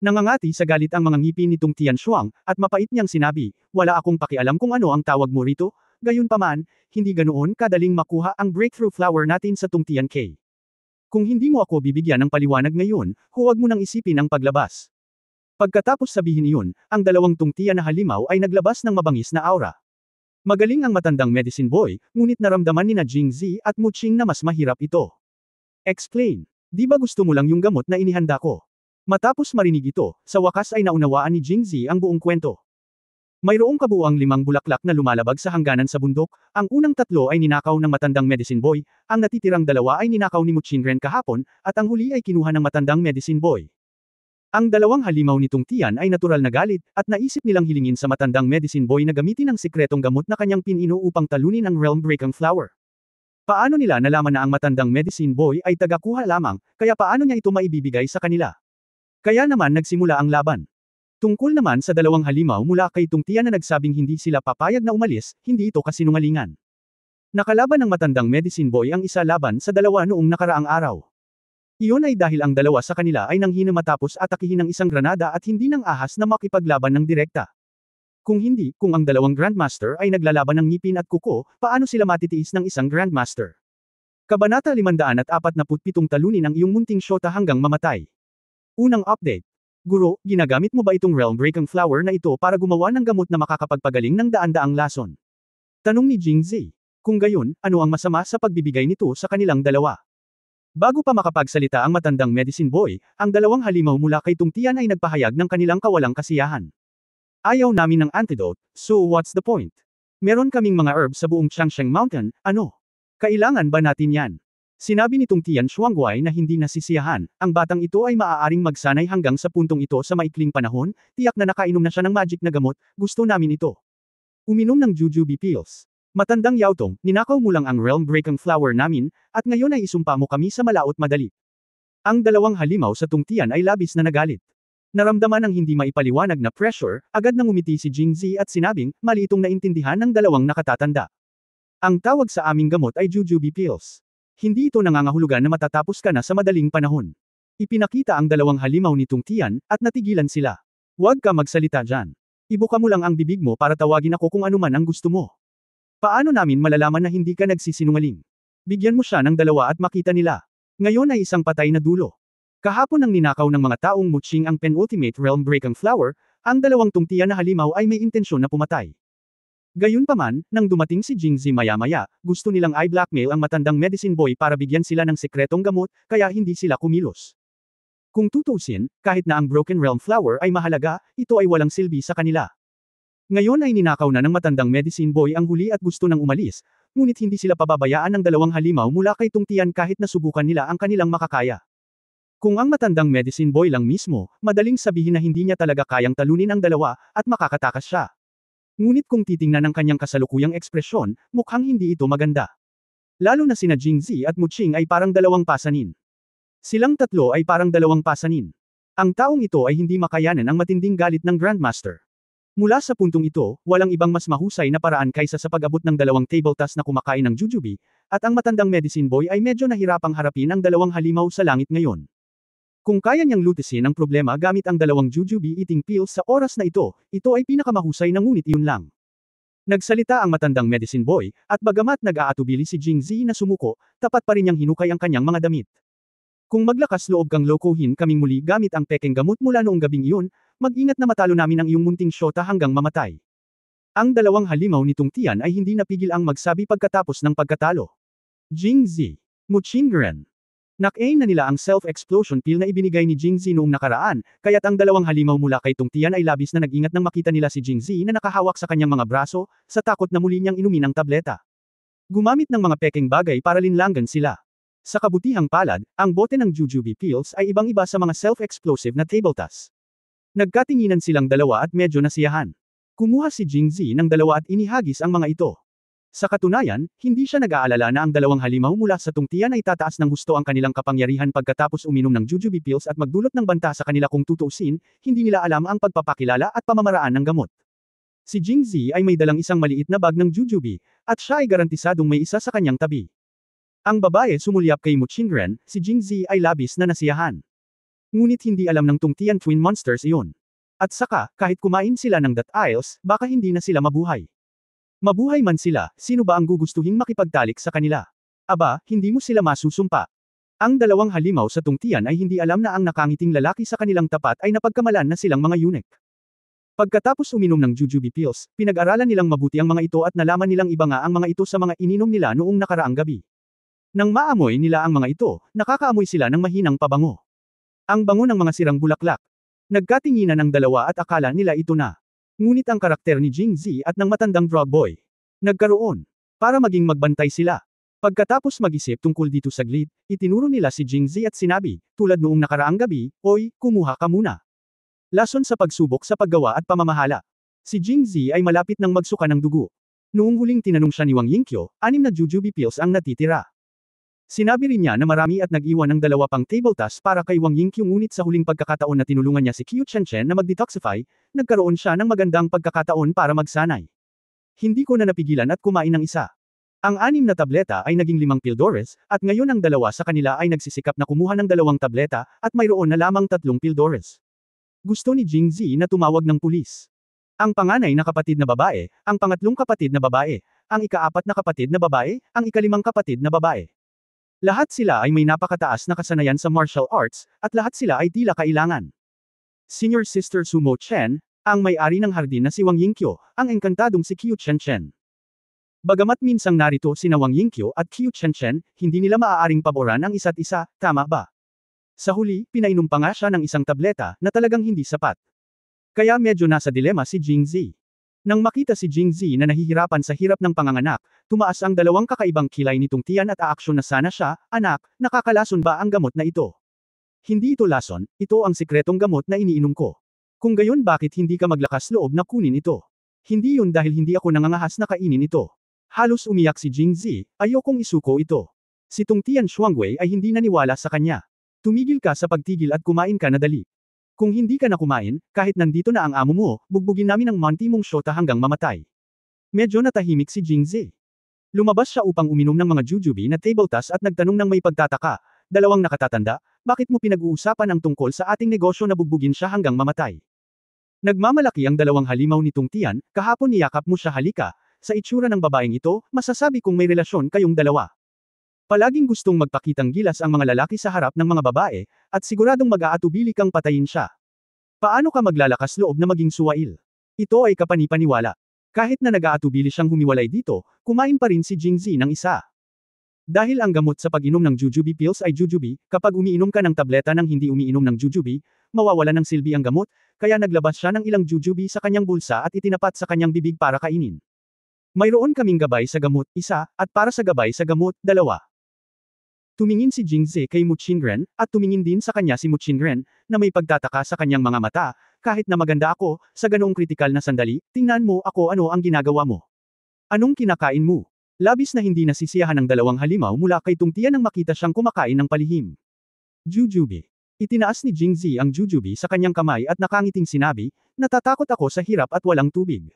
Nangangati sa galit ang mga ngipin nitong Tian Shuang, at mapait niyang sinabi, wala akong pakialam kung ano ang tawag mo rito, gayunpaman, hindi ganoon kadaling makuha ang breakthrough flower natin sa Tungtian K. Kung hindi mo ako bibigyan ng paliwanag ngayon, huwag mo nang isipin ang paglabas. Pagkatapos sabihin iyon, ang dalawang tungtian na halimaw ay naglabas ng mabangis na aura. Magaling ang matandang medicine boy, ngunit naramdaman ni na Jingzi at Muching na mas mahirap ito. Explain. Di ba gusto mo lang yung gamot na inihanda ko? Matapos marinig ito, sa wakas ay naunawaan ni Jingzi ang buong kwento. Mayroong kabuuang 5 bulaklak na lumalabag sa hangganan sa bundok, ang unang 3 ay ninakaw ng matandang medicine boy, ang natitirang 2 ay ninakaw ni Muchingren kahapon, at ang huli ay kinuha ng matandang medicine boy. Ang 2 halimaw nitong Tian ay natural na galit, at naisip nilang hilingin sa matandang medicine boy na gamitin ang sikretong gamot na kanyang pinino upang talunin ang realm-breaking flower. Paano nila nalaman na ang matandang medicine boy ay tagakuha lamang, kaya paano niya ito maibibigay sa kanila? Kaya naman nagsimula ang laban. Tungkol naman sa 2 halimaw mula kay Tungtian na nagsabing hindi sila papayag na umalis, hindi ito kasinungalingan. Nakalaban ng matandang medicine boy ang isa laban sa 2 noong nakaraang araw. Iyon ay dahil ang 2 sa kanila ay nanghina matapos atakihin ng isang granada at hindi ng ahas na makipaglaban ng direkta. Kung ang 2 Grandmaster ay naglalaban ng ngipin at kuko, paano sila matitiis ng isang Grandmaster? Kabanata 547 talunin ang iyong munting shota hanggang mamatay. Unang update. Guro, ginagamit mo ba itong realm-breaking flower na ito para gumawa ng gamot na makakapagpagaling ng daan-daang lason? Tanong ni Jingzi. Kung gayon, ano ang masama sa pagbibigay nito sa kanilang 2? Bago pa makapagsalita ang matandang medicine boy, ang 2 halimaw mula kay Tungtian ay nagpahayag ng kanilang kawalang kasiyahan. Ayaw namin ng antidote, so what's the point? Meron kaming mga herbs sa buong Changsheng Mountain, ano? Kailangan ba natin yan? Sinabi nitong Tian Shuangguai na hindi nasisiyahan, ang batang ito ay maaaring magsanay hanggang sa puntong ito sa maikling panahon, tiyak na nakainom na siya ng magic na gamot, gusto namin ito. Uminom ng jujube pills. Matandang Yautong, ninakaw mo lang ang realm-breaking flower namin, at ngayon ay isumpa mo kami sa malaot madali. Ang 2 halimaw sa Tungtian ay labis na nagalit. Naramdaman ang hindi maipaliwanag na pressure, agad nang umiti si Jingzi at sinabing, mali itong naintindihan ng 2 nakatatanda. Ang tawag sa aming gamot ay jujube pills. Hindi ito nangangahulugan na matatapos ka na sa madaling panahon. Ipinakita ang 2 halimaw ni Tungtian, at natigilan sila. Huwag ka magsalita dyan. Ibuka mo lang ang bibig mo para tawagin ako kung ano man ang gusto mo. Paano namin malalaman na hindi ka nagsisinungaling? Bigyan mo siya ng 2 at makita nila. Ngayon ay isang patay na dulo. Kahapon nang ninakaw ng mga taong Muching ang penultimate realm-breaking flower, ang 2 Tungtian na halimaw ay may intensyon na pumatay. Gayunpaman, nang dumating si Jingzi maya-maya, gusto nilang i-blackmail ang matandang medicine boy para bigyan sila ng sekretong gamot, kaya hindi sila kumilos. Kung tutuusin, kahit na ang Broken Realm Flower ay mahalaga, ito ay walang silbi sa kanila. Ngayon ay ninakaw na ng matandang medicine boy ang huli at gusto nang umalis, ngunit hindi sila pababayaan ng 2 halimaw mula kay Tungtian kahit na subukan nila ang kanilang makakaya. Kung ang matandang medicine boy lang mismo, madaling sabihin na hindi niya talaga kayang talunin ang 2, at makakatakas siya. Ngunit kung titingnan ang kanyang kasalukuyang ekspresyon, mukhang hindi ito maganda. Lalo na sina Jingzi at Muching ay parang 2 pasanin. Silang 3 ay parang 2 pasanin. Ang taong ito ay hindi makayanan ang matinding galit ng Grandmaster. Mula sa puntong ito, walang ibang mas mahusay na paraan kaysa sa pag-abot ng 2 tabletas na kumakain ng jujube, at ang matandang medicine boy ay medyo nahirapang harapin ang 2 halimaw sa langit ngayon. Kung kaya niyang lutisin ang problema gamit ang 2 jujube eating pills sa oras na ito ay pinakamahusay na ngunit iyon lang. Nagsalita ang matandang medicine boy, at bagamat nag-aatubili si Jingzi na sumuko, tapat pa rin niyang hinukay ang kanyang mga damit. Kung maglakas loob kang lokohin kaming muli gamit ang pekeng gamot mula noong gabing iyon, mag-ingat na matalo namin ang iyong munting shota hanggang mamatay. Ang 2 halimaw ni Tungtian ay hindi napigil ang magsabi pagkatapos ng pagkatalo. Jingzi, Muchingren. Nak-aim na nila ang self-explosion pill na ibinigay ni Jingzi noong nakaraan, kaya't ang 2 halimaw mula kay Tungtian ay labis na nag-ingat nang makita nila si Jingzi na nakahawak sa kanyang mga braso, sa takot na muli niyang inumin ang tableta. Gumamit ng mga pekeng bagay para linlangan sila. Sa kabutihang palad, ang bote ng jujube pills ay ibang-iba sa mga self-explosive na tabletas. Nagkatinginan silang 2 at medyo nasiyahan. Kumuha si Jingzi ng dalawa at inihagis ang mga ito. Sa katunayan, hindi siya nag-aalala na ang dalawang halimaw mula sa tungtian ay tataas ng husto ang kanilang kapangyarihan pagkatapos uminom ng jujube pills at magdulot ng banta sa kanila kung tutuusin, hindi nila alam ang pagpapakilala at pamamaraan ng gamot. Si Jingzi ay may dalang isang maliit na bag ng jujube, at siya ay garantisadong may isa sa kanyang tabi. Ang babae sumulyap kay Muchinren, si Jingzi ay labis na nasiyahan. Ngunit hindi alam ng tungtian twin monsters iyon. At saka, kahit kumain sila ng that isles, baka hindi na sila mabuhay. Mabuhay man sila, sino ba ang gugustuhing makipagtalik sa kanila? Aba, hindi mo sila masusumpa. Ang dalawang halimaw sa tungtian ay hindi alam na ang nakangiting lalaki sa kanilang tapat ay napagkamalan na silang mga eunuch. Pagkatapos uminom ng jujube pills, pinag-aralan nilang mabuti ang mga ito at nalaman nilang iba nga ang mga ito sa mga ininom nila noong nakaraang gabi. Nang maamoy nila ang mga ito, nakakaamoy sila ng mahinang pabango. Ang bango ng mga sirang bulaklak. Nagkatinginan ng dalawa at akala nila ito na. Ngunit ang karakter ni Jingzi at ng matandang drug boy. Nagkaroon. Para maging magbantay sila. Pagkatapos mag-isip tungkol dito saglit, itinuro nila si Jingzi at sinabi, tulad noong nakaraang gabi, "Oy, kumuha ka muna." Lason sa pagsubok sa paggawa at pamamahala. Si Jingzi ay malapit nang magsuka ng dugo. Noong huling tinanong siya ni Wang Yingqiu, 6 na jujube pills ang natitira. Sinabi rin niya na marami at nag-iwan ng 2 pang table task para kay Wang Yingqiu ngunit sa huling pagkakataon na tinulungan niya si Qiu Chenchen na mag-detoxify, nagkaroon siya ng magandang pagkakataon para magsanay. Hindi ko na napigilan at kumain ng isa. Ang 6 na tableta ay naging 5 pildores, at ngayon ang 2 sa kanila ay nagsisikap na kumuha ng 2 tableta, at mayroon na lamang 3 pildores. Gusto ni Jingzi na tumawag ng pulis. Ang panganay na kapatid na babae, ang pangatlong kapatid na babae, ang ika-4 na kapatid na babae, ang ika-5 kapatid na babae. Lahat sila ay may napakataas na kasanayan sa martial arts, at lahat sila ay tila kailangan. Senior Sister Sumo Chen, ang may-ari ng hardin na si Wang Yingqiu, ang engkantadong si Qiu Chenchen. Bagamat minsang narito sina Wang Yingqiu at Qiu Chenchen, hindi nila maaaring paboran ang isa't isa, tama ba? Sa huli, pinainom pa nga siya ng isang tableta na talagang hindi sapat. Kaya medyo nasa dilema si Jingzi. Nang makita si Jingzi na nahihirapan sa hirap ng panganganak, tumaas ang 2 kakaibang kilay nitong tiyan at aaksyon na sana siya, "Anak, nakakalason ba ang gamot na ito?" "Hindi ito lason, ito ang sikretong gamot na iniinom ko. Kung gayon bakit hindi ka maglakas loob na kunin ito? Hindi yun dahil hindi ako nangangahas na kainin ito." Halos umiyak si Jingzi, "Ayokong isuko ito." Si Tungtian Shuangwei ay hindi naniwala sa kanya. "Tumigil ka sa pagtigil at kumain ka na dali. Kung hindi ka na kumain, kahit nandito na ang amo mo, bugbugin namin ang manti mong syota hanggang mamatay." Medyo natahimik si Jingzi. Lumabas siya upang uminom ng mga jujube na table task at nagtanong ng may pagtataka, "Dalawang nakatatanda, bakit mo pinag-uusapan ang tungkol sa ating negosyo na bugbugin siya hanggang mamatay?" Nagmamalaki ang 2 halimaw ni Tungtian, "Kahapon niyakap mo siya, halika. Sa itsura ng babaeng ito, masasabi kong may relasyon kayong dalawa." Palaging gustong magpakitang gilas ang mga lalaki sa harap ng mga babae, at siguradong mag-aatubili kang patayin siya. Paano ka maglalakas loob na maging suwail? Ito ay kapani-paniwala. Kahit na nag-aatubili siyang humiwalay dito, kumain pa rin si Jingzi ng isa. Dahil ang gamot sa pag-inom ng jujube pills ay jujube, kapag umiinom ka ng tableta ng hindi umiinom ng jujube, mawawala ng silbi ang gamot, kaya naglabas siya ng ilang jujube sa kanyang bulsa at itinapat sa kanyang bibig para kainin. Mayroon kaming gabay sa gamot, 1, at para sa gabay sa gamot, 2. Tumingin si Jingzi kay Muchinren, at tumingin din sa kanya si Muchinren, na may pagtataka sa kanyang mga mata, "Kahit na maganda ako, sa ganoong kritikal na sandali, tingnan mo ako ano ang ginagawa mo. Anong kinakain mo?" Labis na hindi nasisiyahan ng 2 halimaw mula kay Tungtian nang makita siyang kumakain ng palihim. Jujube. Itinaas ni Jingzi ang jujube sa kanyang kamay at nakangiting sinabi, "Natatakot ako sa hirap at walang tubig.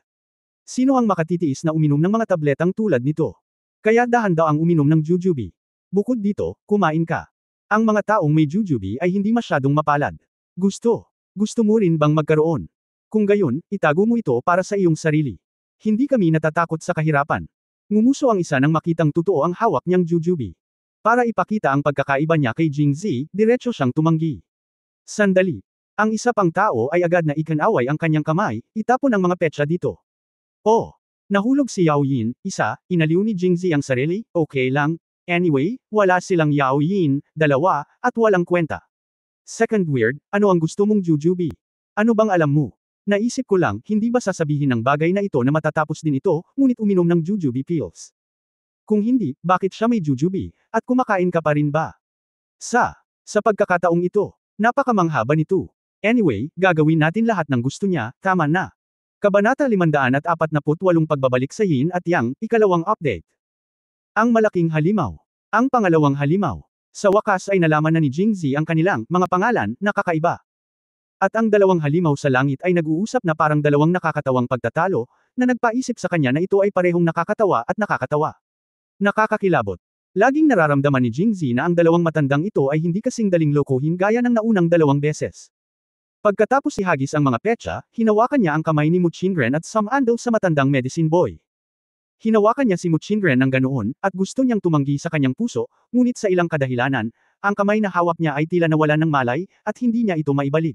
Sino ang makatitiis na uminom ng mga tabletang tulad nito? Kaya dahan-daang uminom ng jujube. Bukod dito, kumain ka. Ang mga taong may jujube ay hindi masyadong mapalad. Gusto mo rin bang magkaroon? Kung gayon, itago mo ito para sa iyong sarili. Hindi kami natatakot sa kahirapan." Ngumuso ang isa nang makitang totoo ang hawak niyang jujube. Para ipakita ang pagkakaiba niya kay Jingzi, diretso siyang tumanggi. Sandali. Ang isa pang tao ay agad na ikinaway ang kanyang kamay, "Itapon ang mga petsa dito." "Oh." Nahulog si Yao Yin, inaliw ni Jingzi ang sarili, "Okay lang. Anyway, wala silang Yao Yin, 2, at walang kwenta." Second weird, ano ang gusto mong jujube? Ano bang alam mo? Naisip ko lang, hindi ba sasabihin ng bagay na ito na matatapos din ito, ngunit uminom ng jujube pills? Kung hindi, bakit siya may jujube, at kumakain ka pa rin ba? Sa pagkakataong ito, napakamangha ba nito? Anyway, gagawin natin lahat ng gusto niya, tama na. Kabanata 548 Pagbabalik sa Yin at Yang, ikalawang update. Ang malaking halimaw. Ang pangalawang halimaw. Sa wakas ay nalaman na ni Jingzi ang kanilang mga pangalan na kakaiba. At ang dalawang halimaw sa langit ay nag-uusap na parang dalawang nakakatawang pagtatalo, na nagpaisip sa kanya na ito ay parehong nakakatawa at nakakatawa. Nakakakilabot. Laging nararamdaman ni Jingzi na ang dalawang matandang ito ay hindi kasing daling lokohin gaya ng naunang dalawang beses. Pagkatapos ihagis ang mga petsa, hinawakan niya ang kamay ni Muchinren at sumando sa matandang medicine boy. Hinawakan niya si Muchinren ng ganoon, at gusto niyang tumanggi sa kanyang puso, ngunit sa ilang kadahilanan, ang kamay na hawak niya ay tila nawalan ng malay, at hindi niya ito maibalik.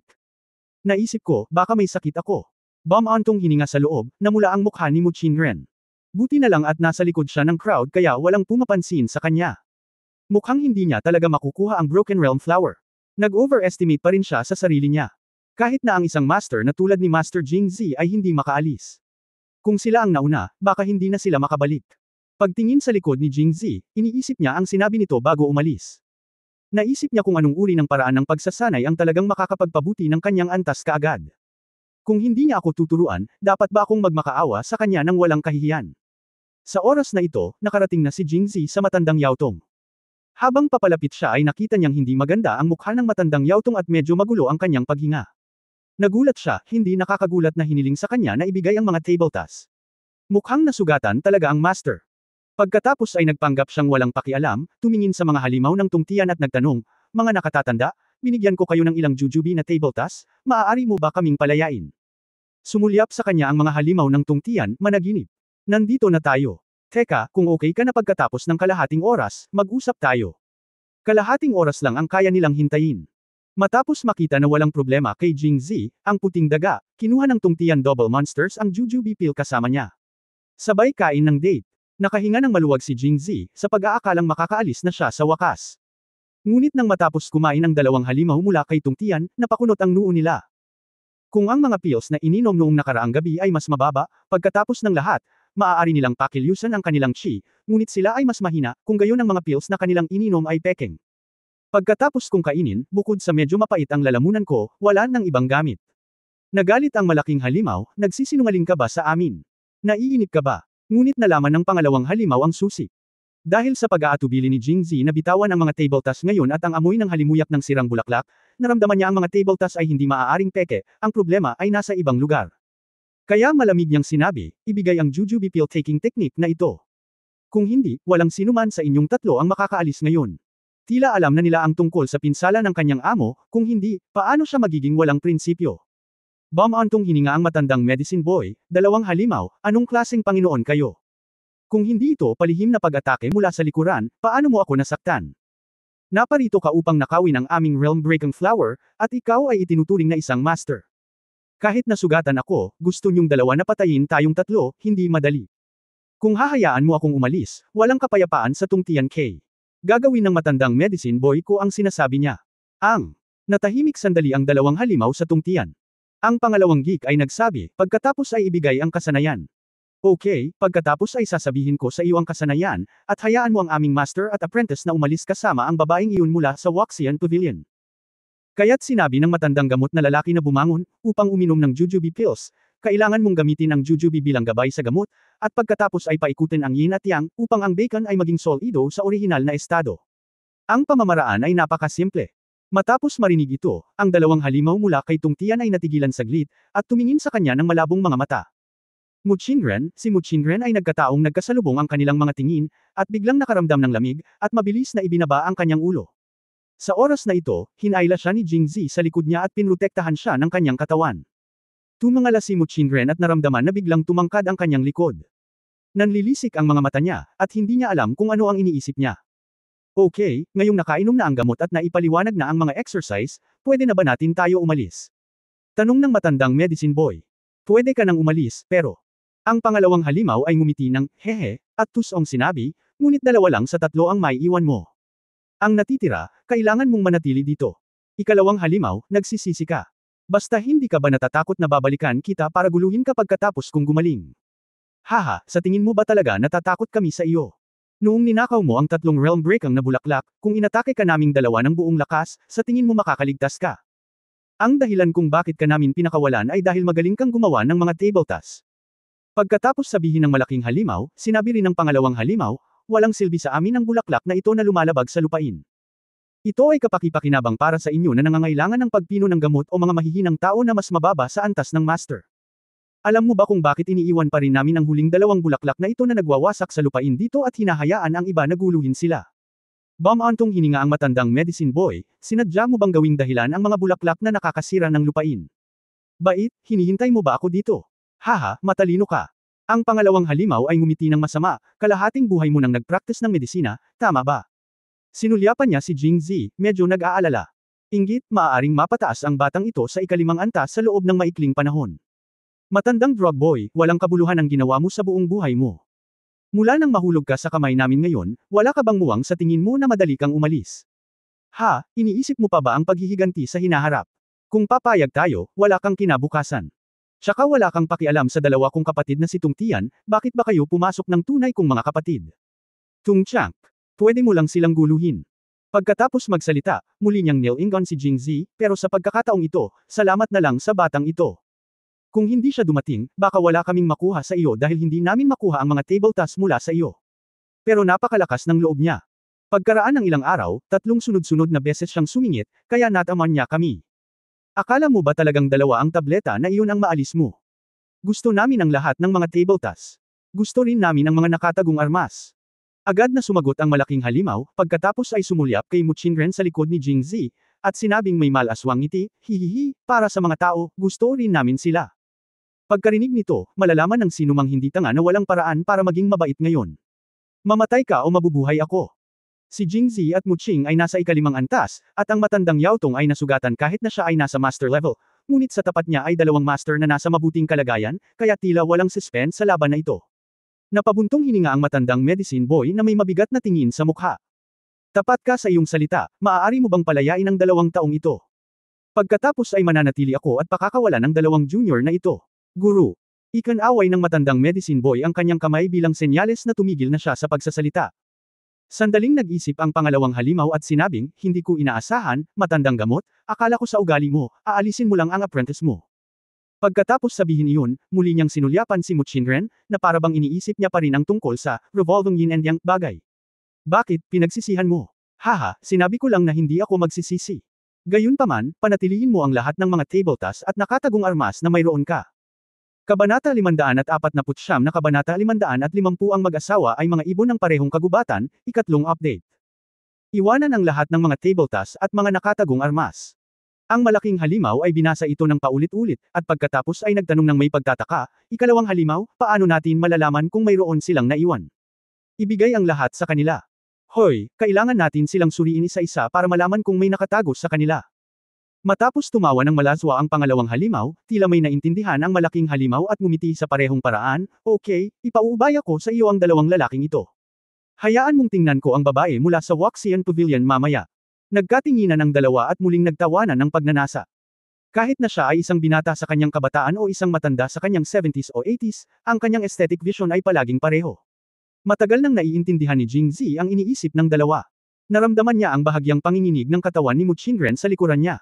Naisip ko, baka may sakit ako. Bumantong hininga sa loob, namula ang mukha ni Muchinren. Buti na lang at nasa likod siya ng crowd kaya walang pumapansin sa kanya. Mukhang hindi niya talaga makukuha ang Broken Realm Flower. Nag-overestimate pa rin siya sa sarili niya. Kahit na ang isang master na tulad ni Master Jingzi ay hindi makaalis. Kung sila ang nauna, baka hindi na sila makabalik. Pagtingin sa likod ni Jingzi, iniisip niya ang sinabi nito bago umalis. Naisip niya kung anong uri ng paraan ng pagsasanay ang talagang makakapagpabuti ng kanyang antas kaagad. Kung hindi niya ako tuturuan, dapat ba akong magmakaawa sa kanya ng walang kahihiyan? Sa oras na ito, nakarating na si Jingzi sa matandang Yautong. Habang papalapit siya ay nakita niyang hindi maganda ang mukha ng matandang Yautong at medyo magulo ang kanyang paghinga. Nagulat siya, hindi nakakagulat na hiniling sa kanya na ibigay ang mga table tasks. Mukhang nasugatan talaga ang master. Pagkatapos ay nagpanggap siyang walang pakialam, tumingin sa mga halimaw ng tungtian at nagtanong, mga nakatatanda, binigyan ko kayo ng ilang jujubi na table tasks, maaari mo ba kaming palayain? Sumulyap sa kanya ang mga halimaw ng tungtian, managinip. Nandito na tayo. Teka, kung okay ka na pagkatapos ng kalahating oras, mag-usap tayo. Kalahating oras lang ang kaya nilang hintayin. Matapos makita na walang problema kay Jingzi, ang puting daga, kinuha ng tungtian double monsters ang jujube pill kasama niya. Sabay kain ng date. Nakahinga ng maluwag si Jingzi, sa pag-aakalang makakaalis na siya sa wakas. Ngunit nang matapos kumain ang dalawang halimaw mula kay tungtian, napakunot ang noo nila. Kung ang mga pills na ininom noong nakaraang gabi ay mas mababa, pagkatapos ng lahat, maaari nilang pakilyusan ang kanilang chi, ngunit sila ay mas mahina, kung gayon ang mga pills na kanilang ininom ay pekeng. Pagkatapos kong kainin, bukod sa medyo mapait ang lalamunan ko, wala nang ibang gamit. Nagalit ang malaking halimaw, nagsisinungaling ka ba sa amin? Naiinip ka ba? Ngunit nalaman ng pangalawang halimaw ang susi. Dahil sa pag-aatubili ni Jingzi na bitawan ang mga table tasks ngayon at ang amoy ng halimuyak ng sirang bulaklak, naramdaman niya ang mga table tasks ay hindi maaaring peke, ang problema ay nasa ibang lugar. Kaya malamig niyang sinabi, ibigay ang jujube pill taking technique na ito. Kung hindi, walang sinuman sa inyong tatlo ang makakaalis ngayon. Tila alam na nila ang tungkol sa pinsala ng kanyang amo, kung hindi, paano siya magiging walang prinsipyo? Bumantong hininga ang matandang medicine boy, dalawang halimaw, anong klaseng Panginoon kayo? Kung hindi ito palihim na pag-atake mula sa likuran, paano mo ako nasaktan? Naparito ka upang nakawin ang aming realm-breaking flower, at ikaw ay itinuturing na isang master. Kahit nasugatan ako, gusto niyong dalawa na patayin tayong tatlo, hindi madali. Kung hahayaan mo akong umalis, walang kapayapaan sa tungtian K. Gagawin ng matandang medicine boy ko ang sinasabi niya. Natahimik sandali ang dalawang halimaw sa tungtian. Ang pangalawang geek ay nagsabi, pagkatapos ay ibigay ang kasanayan. Okay, pagkatapos ay sasabihin ko sa iyo ang kasanayan, at hayaan mo ang aming master at apprentice na umalis kasama ang babaeng iyon mula sa Waxian Pavilion. Kaya't sinabi ng matandang gamot na lalaki na bumangon, upang uminom ng jujube pills, kailangan mong gamitin ang jujube bilang gabay sa gamot, at pagkatapos ay paikutin ang yin at yang, upang ang bacon ay maging solido sa orihinal na estado. Ang pamamaraan ay napakasimple. Matapos marinig ito, ang dalawang halimaw mula kay tungtian ay natigilan saglit, at tumingin sa kanya ng malabong mga mata. Si Muchinren ay nagkataong nagkasalubong ang kanilang mga tingin, at biglang nakaramdam ng lamig, at mabilis na ibinaba ang kanyang ulo. Sa oras na ito, hinayla siya ni Jingzi sa likod niya at pinrotektahan siya ng kanyang katawan. Tumangala si Muchinren at naramdaman na biglang tumangkad ang kanyang likod. Nanlilisik ang mga mata niya, at hindi niya alam kung ano ang iniisip niya. Okay, ngayong nakainom na ang gamot at naipaliwanag na ang mga exercise, pwede na ba natin tayo umalis? Tanong ng matandang medicine boy. Pwede ka nang umalis, pero... Ang pangalawang halimaw ay ngumiti ng, hehe, at tusong sinabi, ngunit dalawa lang sa tatlo ang may iwan mo. Ang natitira, kailangan mong manatili dito. Ikalawang halimaw, nagsisisi ka. Basta hindi ka ba natatakot na babalikan kita para guluhin ka pagkatapos kung gumaling? Haha, sa tingin mo ba talaga natatakot kami sa iyo? Noong ninakaw mo ang tatlong realm breaking na bulaklak, kung inatake ka naming dalawa ng buong lakas, sa tingin mo makakaligtas ka? Ang dahilan kung bakit ka namin pinakawalan ay dahil magaling kang gumawa ng mga table tasks. Pagkatapos sabihin ng malaking halimaw, sinabi rin ng pangalawang halimaw, walang silbi sa amin ang bulaklak na ito na lumalabag sa lupain. Ito ay kapakipakinabang para sa inyo na nangangailangan ng pagpino ng gamot o mga mahihinang tao na mas mababa sa antas ng master. Alam mo ba kung bakit iniiwan pa rin namin ang huling dalawang bulaklak na ito na nagwawasak sa lupain dito at hinahayaan ang iba na guluhin sila? Bumantong hininga ang matandang medicine boy, sinadya mo bang gawing dahilan ang mga bulaklak na nakakasira ng lupain? Bait, hinihintay mo ba ako dito? Haha, matalino ka. Ang pangalawang halimaw ay ngumiti ng masama, kalahating buhay mo nang nagpractice ng medisina, tama ba? Sinulyapan niya si Jing Zi, medyo nag-aalala. Inggit, maaaring mapataas ang batang ito sa ikalimang antas sa loob ng maikling panahon. Matandang drug boy, walang kabuluhan ang ginawa mo sa buong buhay mo. Mula nang mahulog ka sa kamay namin ngayon, wala ka bang muwang sa tingin mo na madali kang umalis? Ha, iniisip mo pa ba ang paghihiganti sa hinaharap? Kung papayag tayo, wala kang kinabukasan. Tsaka wala kang pakialam sa dalawa kong kapatid na si Tung Tian, bakit ba kayo pumasok ng tunay kong mga kapatid? Tung Chang, pwede mo lang silang guluhin. Pagkatapos magsalita, muli niyang nilingon si Jing Zi, pero sa pagkakataong ito, salamat na lang sa batang ito. Kung hindi siya dumating, baka wala kaming makuha sa iyo dahil hindi namin makuha ang mga table tasks mula sa iyo. Pero napakalakas ng loob niya. Pagkaraan ng ilang araw, 3 sunod-sunod na beses siyang sumingit, kaya nataman niya kami. Akala mo ba talagang dalawa ang tableta na iyon ang maalis mo? Gusto namin ang lahat ng mga table tasks. Gusto rin namin ang mga nakatagong armas. Agad na sumagot ang malaking halimaw, pagkatapos ay sumulyap kay Mu Qingren sa likod ni Jing Zi, at sinabing may malaswang ngiti, hihihi, para sa mga tao, gusto rin namin sila. Pagkarinig nito, malalaman ng sinumang hindi tanga na walang paraan para maging mabait ngayon. Mamatay ka o mabubuhay ako. Si Jing Zi at Mu Qing ay nasa ikalimang antas, at ang matandang Yao Tong ay nasugatan kahit na siya ay nasa master level, ngunit sa tapat niya ay dalawang master na nasa mabuting kalagayan, kaya tila walang suspense sa laban na ito. Napabuntong hininga ang matandang medicine boy na may mabigat na tingin sa mukha. Tapat ka sa iyong salita, maaari mo bang palayain ang 2 taong ito? Pagkatapos ay mananatili ako at pakakawalan ang 2 junior na ito. Guru. Ikan-away ng matandang medicine boy ang kanyang kamay bilang senyales na tumigil na siya sa pagsasalita. Sandaling nag-isip ang pangalawang halimaw at sinabing, hindi ko inaasahan, matandang gamot, akala ko sa ugali mo, aalisin mo lang ang apprentice mo. Pagkatapos sabihin iyon, muli niyang sinulyapan si Mu Qingren, na parabang iniisip niya pa rin ang tungkol sa revolving yin and yang bagay. Bakit, pinagsisihan mo? Haha, sinabi ko lang na hindi ako magsisisi. Gayunpaman, panatilihin mo ang lahat ng mga table tasks at nakatagong armas na mayroon ka. Kabanata 549 na Kabanata 550 ang mag-asawa ay mga ibon ng parehong kagubatan, ikatlong update. Iwanan ang lahat ng mga table tasks at mga nakatagong armas. Ang malaking halimaw ay binasa ito ng paulit-ulit, at pagkatapos ay nagtanong ng may pagtataka, ikalawang halimaw, paano natin malalaman kung mayroon silang naiwan? Ibigay ang lahat sa kanila. Hoy, kailangan natin silang suriin isa-isa para malaman kung may nakatago sa kanila. Matapos tumawa ng malaswa ang pangalawang halimaw, tila may naintindihan ang malaking halimaw at ngumiti sa parehong paraan, okay, ipauubay ako sa iyo ang 2 lalaking ito. Hayaan mong tingnan ko ang babae mula sa Waxian Pavilion mamaya. Nagkatinginan ang dalawa at muling nagtawanan ng pagnanasa. Kahit na siya ay isang binata sa kanyang kabataan o isang matanda sa kanyang 70s o 80s, ang kanyang aesthetic vision ay palaging pareho. Matagal nang naiintindihan ni Jing Zi ang iniisip ng dalawa. Naramdaman niya ang bahagyang panginginig ng katawan ni Mu Qingren sa likuran niya.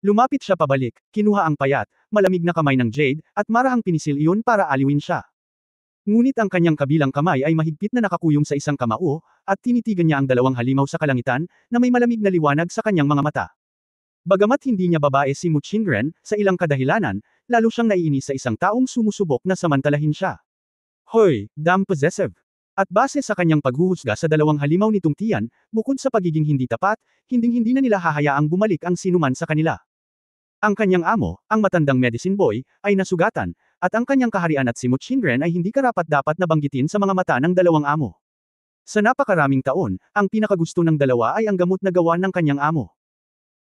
Lumapit siya pabalik, kinuha ang payat, malamig na kamay ng Jade, at marahang pinisil iyon para aliwin siya. Ngunit ang kanyang kabilang kamay ay mahigpit na nakakuyong sa isang kamao, at tinitigan niya ang 2 halimaw sa kalangitan, na may malamig na liwanag sa kanyang mga mata. Bagamat hindi niya babae si Mu Qingren, sa ilang kadahilanan, lalo siyang naiinis sa isang taong sumusubok na samantalahin siya. Hoy, damn possessive! At base sa kanyang paghuhusga sa 2 halimaw ni Tung Tian, bukod sa pagiging hindi tapat, hinding-hindi na nila hahayaang bumalik ang sinuman sa kanila. Ang kanyang amo, ang matandang medicine boy, ay nasugatan, at ang kanyang kaharian at si Mu Qingren ay hindi karapat-dapat na banggitin sa mga mata ng 2 amo. Sa napakaraming taon, ang pinakagusto ng dalawa ay ang gamot na gawa ng kanyang amo.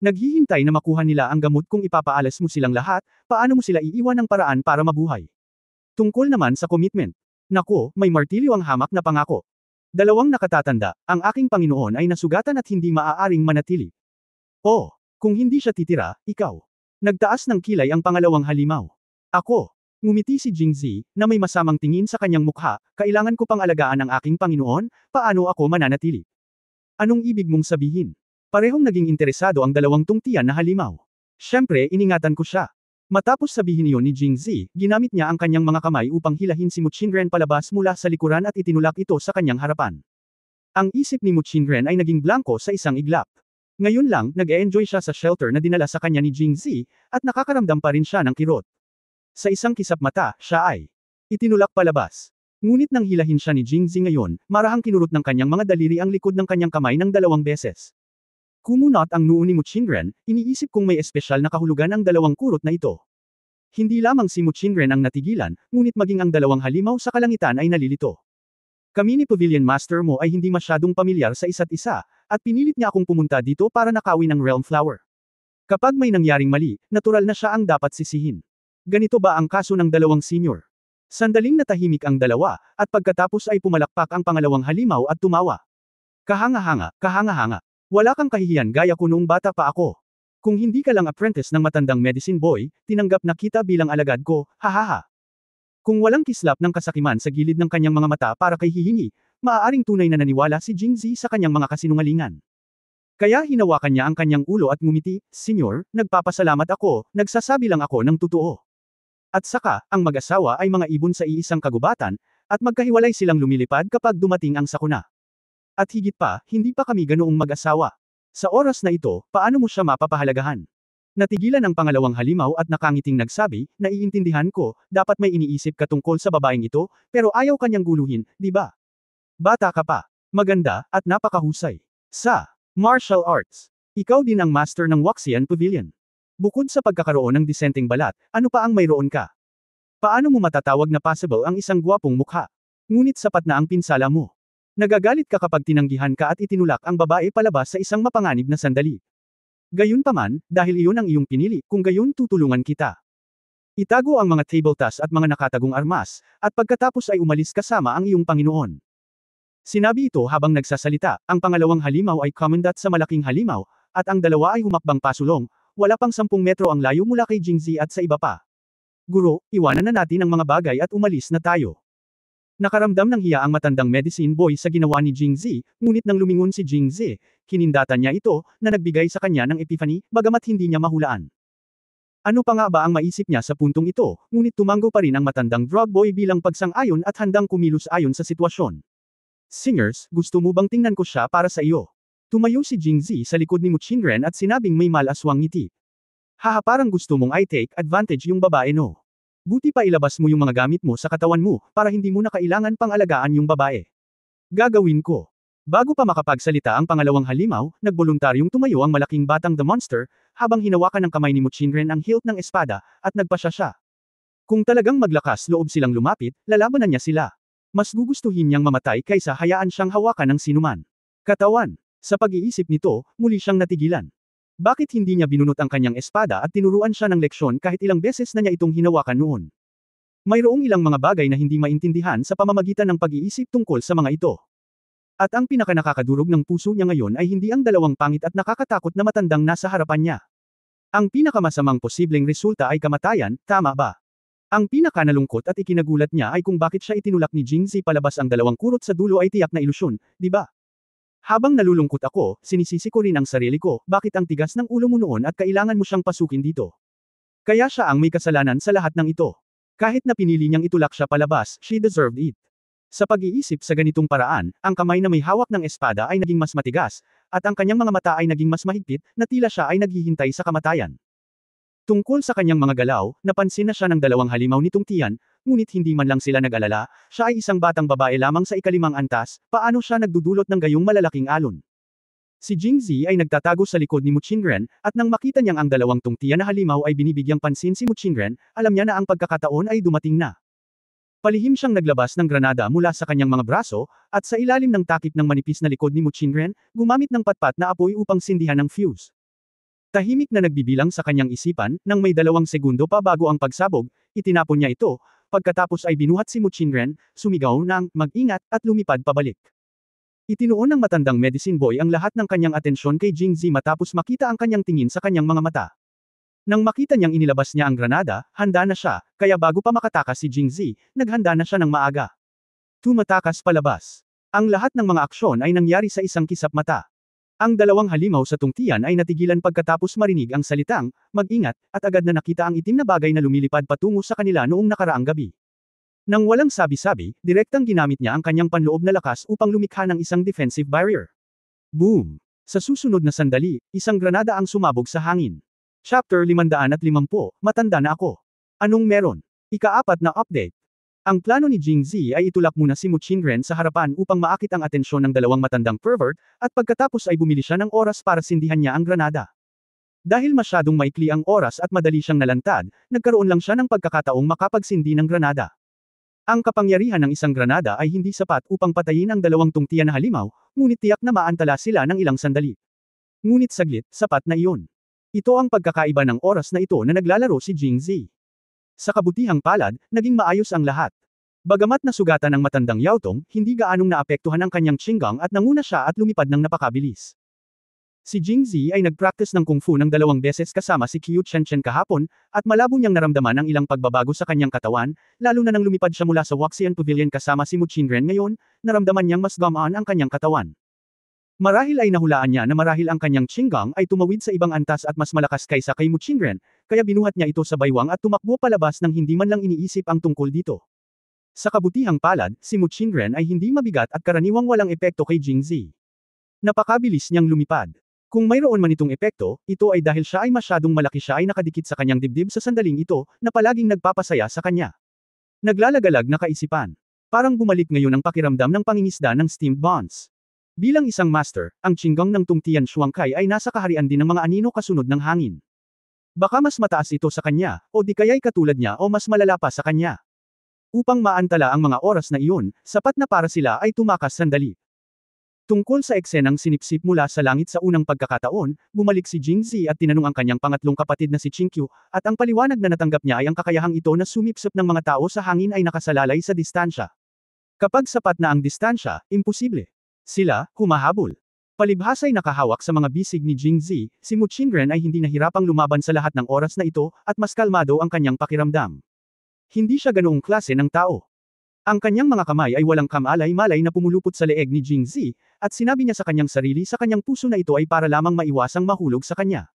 Naghihintay na makuha nila ang gamot kung ipapaalas mo silang lahat, paano mo sila iiwan ng paraan para mabuhay. Tungkol naman sa commitment. Naku, may martilyo ang hamak na pangako. 2 nakatatanda, ang aking Panginoon ay nasugatan at hindi maaaring manatili. Oh, kung hindi siya titira, ikaw. Nagtaas ng kilay ang pangalawang halimaw. Ako. Ngumiti si Jing Zi, na may masamang tingin sa kanyang mukha, kailangan ko pang alagaan ang aking Panginoon, paano ako mananatili? Anong ibig mong sabihin? Parehong naging interesado ang 2 Tung Tian na halimaw. Siyempre, iningatan ko siya. Matapos sabihin iyon ni Jingzi, ginamit niya ang kanyang mga kamay upang hilahin si Muchinren palabas mula sa likuran at itinulak ito sa kanyang harapan. Ang isip ni Muchinren ay naging blanko sa isang iglap. Ngayon lang, nag-e-enjoy siya sa shelter na dinala sa kanya ni Jingzi, at nakakaramdam pa rin siya ng kirot. Sa isang kisap mata, siya ay itinulak palabas. Ngunit nang hilahin siya ni Jingzi ngayon, marahang kinurot ng kanyang mga daliri ang likod ng kanyang kamay ng 2 beses. Kumunot ang noo ni Muchinren, iniisip kong may espesyal na kahulugan ang 2 kurot na ito. Hindi lamang si Muchinren ang natigilan, ngunit maging ang 2 halimaw sa kalangitan ay nalilito. Kami ni Pavilion Master mo ay hindi masyadong pamilyar sa isa't isa, at pinilit niya akong pumunta dito para nakawin ang Realm Flower. Kapag may nangyaring mali, natural na siya ang dapat sisihin. Ganito ba ang kaso ng 2 senior? Sandaling natahimik ang 2, at pagkatapos ay pumalakpak ang pangalawang halimaw at tumawa. Kahanga-hanga, kahanga-hanga. Wala kang kahihiyan gaya ko noong bata pa ako. Kung hindi ka lang apprentice ng matandang medicine boy, tinanggap na kita bilang alagad ko, hahaha. Kung walang kislap ng kasakiman sa gilid ng kanyang mga mata para kay hihingi, maaaring tunay na naniwala si Jingzi sa kanyang mga kasinungalingan. Kaya hinawakan niya ang kanyang ulo at ngumiti, "Senyor, nagpapasalamat ako, nagsasabi lang ako ng totoo." At saka, ang mag-asawa ay mga ibon sa iisang kagubatan, at magkahiwalay silang lumilipad kapag dumating ang sakuna. At higit pa, hindi pa kami ganoong mag-asawa. Sa oras na ito, paano mo siya mapapahalagahan? Natigilan ang pangalawang halimaw at nakangiting nagsabi, "Naiintindihan ko, dapat may iniisip ka tungkol sa babaeng ito, pero ayaw kanyang guluhin, di ba? Bata ka pa. Maganda, at napakahusay. Sa martial arts. Ikaw din ang master ng Waxian Pavilion. Bukod sa pagkakaroon ng disenteng balat, ano pa ang mayroon ka? Paano mo matatawag na possible ang isang gwapong mukha? Ngunit sapat na ang pinsala mo. Nagagalit ka kapag tinanggihan ka at itinulak ang babae palabas sa isang mapanganib na sandali. Gayunpaman, dahil iyon ang iyong pinili, kung gayon tutulungan kita. Itago ang mga table tas at mga nakatagong armas, at pagkatapos ay umalis kasama ang iyong Panginoon." Sinabi ito habang nagsasalita, ang pangalawang halimaw ay kumandat sa malaking halimaw, at ang 2 ay humakbang pasulong, wala pang 10 metro ang layo mula kay Jingzi at sa iba pa. "Guro, iwanan na natin ang mga bagay at umalis na tayo." Nakaramdam ng hiya ang matandang medicine boy sa ginawa ni Jingzi, ngunit nang lumingon si Jingzi, kinindatan niya ito, na nagbigay sa kanya ng epiphany, bagamat hindi niya mahulaan. Ano pa nga ba ang maisip niya sa puntong ito, ngunit tumango pa rin ang matandang drug boy bilang pagsang-ayon at handang kumilos ayon sa sitwasyon. "Singers, gusto mo bang tingnan ko siya para sa iyo?" Tumayo si Jingzi sa likod ni Muchinren at sinabing may malaswang ngiti. "Haha, parang gusto mong i-take advantage yung babae no? Buti pa ilabas mo yung mga gamit mo sa katawan mo, para hindi mo na kailangan pang alagaan yung babae." "Gagawin ko." Bago pa makapagsalita ang pangalawang halimaw, nagboluntaryong tumayo ang malaking batang The Monster, habang hinawakan ng kamay ni Muchinren ang hilt ng espada, at nagpasya siya. Kung talagang maglakas loob silang lumapit, lalabanan niya sila. Mas gugustuhin niyang mamatay kaysa hayaan siyang hawakan ng sinuman. Katawan. Sa pag-iisip nito, muli siyang natigilan. Bakit hindi niya binunot ang kanyang espada at tinuruan siya ng leksyon kahit ilang beses na niya itong hinawakan noon? Mayroong ilang mga bagay na hindi maintindihan sa pamamagitan ng pag-iisip tungkol sa mga ito. At ang pinakanakakadurog ng puso niya ngayon ay hindi ang 2 pangit at nakakatakot na matandang nasa harapan niya. Ang pinakamasamang posibleng resulta ay kamatayan, tama ba? Ang pinakanalungkot at ikinagulat niya ay kung bakit siya itinulak ni Jingzi palabas. Ang 2 kurot sa dulo ay tiyak na ilusyon, di ba? Habang nalulungkot ako, sinisisi ko rin ang sarili ko, bakit ang tigas ng ulo mo noon at kailangan mo siyang pasukin dito? Kaya siya ang may kasalanan sa lahat ng ito. Kahit na pinili niyang itulak siya palabas, she deserved it. Sa pag-iisip sa ganitong paraan, ang kamay na may hawak ng espada ay naging mas matigas, at ang kanyang mga mata ay naging mas mahigpit, na tila siya ay naghihintay sa kamatayan. Tungkol sa kanyang mga galaw, napansin na siya ng 2 halimaw nitong tiyan, ngunit hindi man lang sila nag-alala, siya ay isang batang babae lamang sa ika-5 antas, paano siya nagdudulot ng gayong malalaking alon? Si Jingzi ay nagtatago sa likod ni Muchinren, at nang makita niyang ang 2 tungtiyan na halimaw ay binibigyang pansin si Muchinren, alam niya na ang pagkakataon ay dumating na. Palihim siyang naglabas ng granada mula sa kanyang mga braso, at sa ilalim ng takip ng manipis na likod ni Muchinren, gumamit ng patpat na apoy upang sindihan ang fuse. Tahimik na nagbibilang sa kanyang isipan, nang may 2 segundo pa bago ang pagsabog, itinapon niya ito, pagkatapos ay binuhat si Muchinren, sumigaw ng, "Mag-ingat," at lumipad pabalik. Itinuon ng matandang medicine boy ang lahat ng kanyang atensyon kay Jingzi matapos makita ang kanyang tingin sa kanyang mga mata. Nang makita niyang inilabas niya ang granada, handa na siya, kaya bago pa makatakas si Jingzi, naghanda na siya ng maaga. Tumatakas palabas. Ang lahat ng mga aksyon ay nangyari sa isang kisap mata. Ang dalawang halimaw sa tungtian ay natigilan pagkatapos marinig ang salitang, mag-ingat, at agad na nakita ang itim na bagay na lumilipad patungo sa kanila noong nakaraang gabi. Nang walang sabi-sabi, direktang ginamit niya ang kanyang panloob na lakas upang lumikha ng isang defensive barrier. Boom! Sa susunod na sandali, isang granada ang sumabog sa hangin. Chapter 550, Matanda na ako. Anong meron? Ika-4 na update. Ang plano ni Jingzi ay itulak muna si Mu Qingren sa harapan upang maakit ang atensyon ng dalawang matandang pervert, at pagkatapos ay bumili siya ng oras para sindihan niya ang granada. Dahil masyadong maikli ang oras at madali siyang nalantad, nagkaroon lang siya ng pagkakataong makapagsindi ng granada. Ang kapangyarihan ng isang granada ay hindi sapat upang patayin ang dalawang tungtian na halimaw, ngunit tiyak na maantala sila ng ilang sandali. Ngunit saglit, sapat na iyon. Ito ang pagkakaiba ng oras na ito na naglalaro si Jingzi. Sa kabutihang palad, naging maayos ang lahat. Bagamat nasugatan ng matandang Yaotong, hindi gaanong naapektuhan ang kanyang Qinggang at nanguna siya at lumipad ng napakabilis. Si Jingzi ay nagpractice ng kung fu ng 2 beses kasama si Qiu Chenchen kahapon, at malabo niyang naramdaman ang ilang pagbabago sa kanyang katawan, lalo na nang lumipad siya mula sa Waxian Pavilion kasama si Mu Qingren ngayon, naramdaman niyang mas gumaan ang kanyang katawan. Marahil ay nahulaan niya na marahil ang kanyang Qinggang ay tumawid sa ibang antas at mas malakas kaysa kay Mu Qingren, kaya binuhat niya ito sa baywang at tumakbo palabas nang hindi man lang iniisip ang tungkol dito. Sa kabutihang palad, si Mu Qingren ay hindi mabigat at karaniwang walang epekto kay Jingzi. Napakabilis niyang lumipad. Kung mayroon man itong epekto, ito ay dahil siya ay masyadong malaki, siya ay nakadikit sa kanyang dibdib sa sandaling ito, na palaging nagpapasaya sa kanya. Naglalagalag na kaisipan. Parang bumalik ngayon ang pakiramdam ng pangingisda ng steamed buns. Bilang isang master, ang Qinggang ng Tungtian Shuangkai ay nasa kaharian din ng mga anino kasunod ng hangin. Baka mas mataas ito sa kanya, o di kaya'y katulad niya o mas malala pa sa kanya. Upang maantala ang mga oras na iyon, sapat na para sila ay tumakas sandali. Tungkol sa eksenang sinipsip mula sa langit sa unang pagkakataon, bumalik si Jingzi at tinanong ang kanyang pangatlong kapatid na si Qingqiu, at ang paliwanag na natanggap niya ay ang kakayahang ito na sumipsip ng mga tao sa hangin ay nakasalalay sa distansya. Kapag sapat na ang distansya, imposible. Sila, humahabol. Palibhas ay nakahawak sa mga bisig ni Jingzi, si Mu Qingren ay hindi nahirapang lumaban sa lahat ng oras na ito, at mas kalmado ang kanyang pakiramdam. Hindi siya ganoong klase ng tao. Ang kanyang mga kamay ay walang kamalay-malay na pumulupot sa leeg ni Jingzi, at sinabi niya sa kanyang sarili sa kanyang puso na ito ay para lamang maiwasang mahulog sa kanya.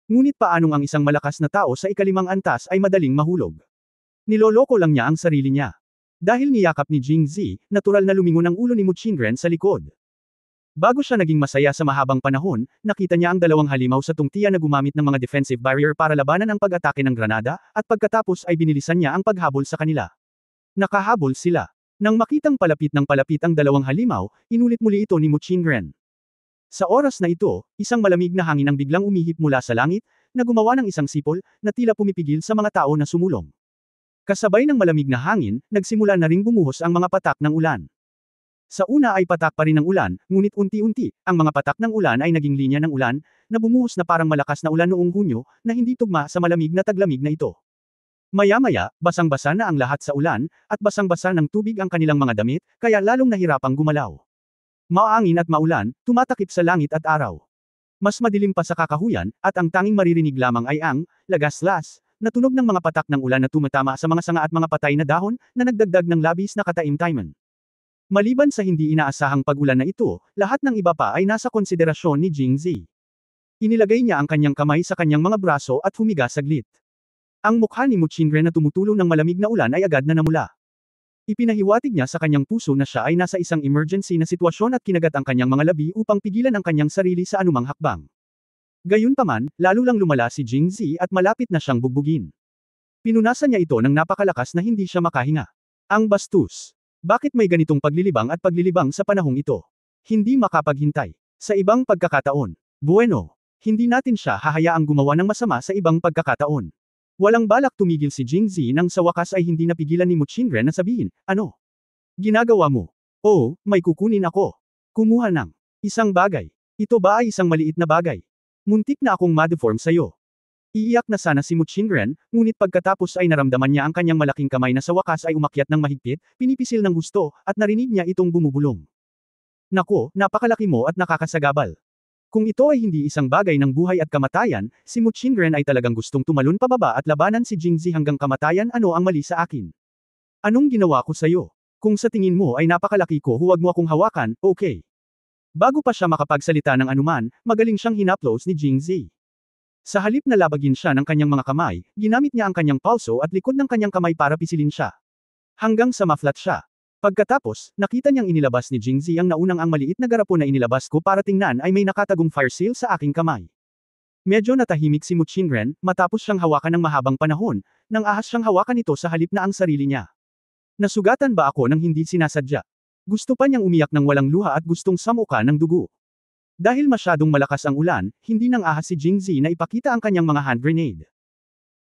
Ngunit paanong ang isang malakas na tao sa ikalimang antas ay madaling mahulog? Niloloko lang niya ang sarili niya. Dahil niyakap ni Jingzi, natural na lumingon ang ulo ni Mu Qingren sa likod. Bago siya naging masaya sa mahabang panahon, nakita niya ang dalawang halimaw sa tungtian na gumamit ng mga defensive barrier para labanan ang pag-atake ng granada, at pagkatapos ay binilisan niya ang paghabol sa kanila. Nakahabol sila. Nang makitang palapit ng palapit ang dalawang halimaw, inulit muli ito ni Mu Qingren. Sa oras na ito, isang malamig na hangin ang biglang umihip mula sa langit, na gumawa ng isang sipol, na tila pumipigil sa mga tao na sumulong. Kasabay ng malamig na hangin, nagsimula na ring bumuhos ang mga patak ng ulan. Sa una ay patak pa rin ng ulan, ngunit unti-unti, ang mga patak ng ulan ay naging linya ng ulan, na bumuhos na parang malakas na ulan noong Hunyo, na hindi tugma sa malamig na taglamig na ito. Maya-maya, basang-basa na ang lahat sa ulan, at basang-basa ng tubig ang kanilang mga damit, kaya lalong nahirapang gumalaw. Maangin at maulan, tumatakip sa langit at araw. Mas madilim pa sa kakahuyan, at ang tanging maririnig lamang ay ang lagaslas na tunog ng mga patak ng ulan na tumatama sa mga sanga at mga patay na dahon, na nagdagdag ng labis na kataim-taiman. Maliban sa hindi inaasahang pag-ulan na ito, lahat ng iba pa ay nasa konsiderasyon ni Jingzi. Inilagay niya ang kanyang kamay sa kanyang mga braso at humiga saglit. Ang mukha ni Mu Qingren na tumutulong ng malamig na ulan ay agad na namula. Ipinahiwatig niya sa kanyang puso na siya ay nasa isang emergency na sitwasyon at kinagat ang kanyang mga labi upang pigilan ang kanyang sarili sa anumang hakbang. Gayunpaman, lalo lang lumala si Jingzi at malapit na siyang bugbugin. Pinunasan niya ito ng napakalakas na hindi siya makahinga. Ang bastos. Bakit may ganitong paglilibang at paglilibang sa panahong ito? Hindi makapaghintay. Sa ibang pagkakataon. Bueno. Hindi natin siya hahayaang gumawa ng masama sa ibang pagkakataon. Walang balak tumigil si Jingzi nang sa wakas ay hindi napigilan ni Mu Qingren na sabihin, ano? Ginagawa mo? Oo, may kukunin ako. Kumuha ng isang bagay. Ito ba ay isang maliit na bagay? Muntik na akong ma-deform sa'yo. Iiyak na sana si Mu Qingren, ngunit pagkatapos ay naramdaman niya ang kanyang malaking kamay na sa wakas ay umakyat ng mahigpit, pinipisil ng gusto, at narinig niya itong bumubulong. Nako, napakalaki mo at nakakasagabal. Kung ito ay hindi isang bagay ng buhay at kamatayan, si Mu Qingren ay talagang gustong tumalon pababa at labanan si Jingzi hanggang kamatayan. Ano ang mali sa akin? Anong ginawa ko sa'yo? Kung sa tingin mo ay napakalaki ko, huwag mo akong hawakan, okay? Bago pa siya makapagsalita ng anuman, magaling siyang hinaplos ni Jingzi. Sa halip na labagin siya ng kanyang mga kamay, ginamit niya ang kanyang palso at likod ng kanyang kamay para pisilin siya. Hanggang sa ma-flat siya. Pagkatapos, nakita niyang inilabas ni Jingzi ang naunang ang maliit na garapon na inilabas ko para tingnan ay may nakatagong fire seal sa aking kamay. Medyo natahimik si Mu Qingren, matapos siyang hawakan ng mahabang panahon, nang ahas siyang hawakan ito sa halip na ang sarili niya. Nasugatan ba ako nang hindi sinasadya? Gusto pa niyang umiyak ng walang luha at gustong samuka ng dugo. Dahil masyadong malakas ang ulan, hindi nang ahas si Jingzi na ipakita ang kanyang mga hand grenade.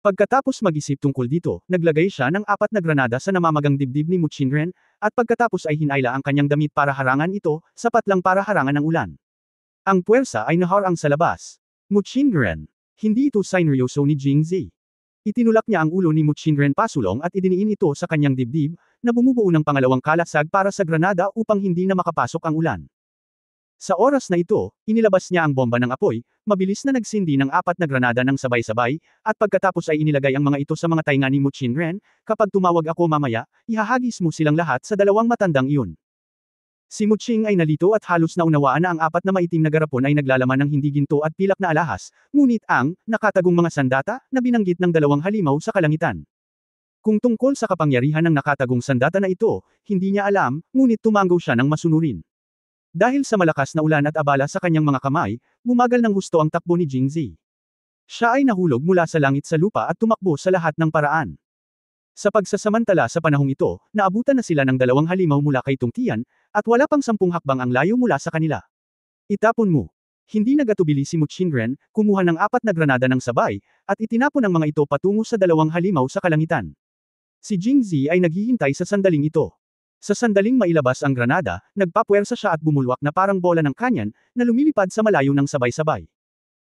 Pagkatapos mag-isip tungkol dito, naglagay siya ng 4 na granada sa namamagang dibdib ni Mu Qingren, at pagkatapos ay hinayla ang kanyang damit para harangan ito, sapat lang para harangan ang ulan. Ang puwersa ay naharang sa labas. Mu Qingren. Hindi ito sineryoso ni Jingzi. Itinulak niya ang ulo ni Mu Qingren pasulong at idiniin ito sa kanyang dibdib, na bumubuo ng pangalawang kalasag para sa granada upang hindi na makapasok ang ulan. Sa oras na ito, inilabas niya ang bomba ng apoy, mabilis na nagsindi ng 4 na granada ng sabay-sabay, at pagkatapos ay inilagay ang mga ito sa mga tainga ni Mu Qingren, kapag tumawag ako mamaya, ihahagis mo silang lahat sa dalawang matandang iyon. Si Mu Qing ay nalito at halos naunawaan na ang 4 na maitim na garapon ay naglalaman ng hindi ginto at pilak na alahas, ngunit ang nakatagong mga sandata na binanggit ng 2 halimaw sa kalangitan. Kung tungkol sa kapangyarihan ng nakatagong sandata na ito, hindi niya alam, ngunit tumanggo siya ng masunurin. Dahil sa malakas na ulan at abala sa kanyang mga kamay, bumagal ng husto ang takbo ni Jingzi. Siya ay nahulog mula sa langit sa lupa at tumakbo sa lahat ng paraan. Sa pagsasamantala sa panahong ito, naabutan na sila ng 2 halimaw mula kay Tungtian, at wala pang 10 hakbang ang layo mula sa kanila. Itapon mo. Hindi nagatubili si Mu Qingren, kumuha ng 4 na granada ng sabay, at itinapon ang mga ito patungo sa 2 halimaw sa kalangitan. Si Jingzi ay naghihintay sa sandaling ito. Sa sandaling mailabas ang granada, nagpapuwersa siya at bumulwak na parang bola ng kanyan, na lumilipad sa malayo ng sabay-sabay.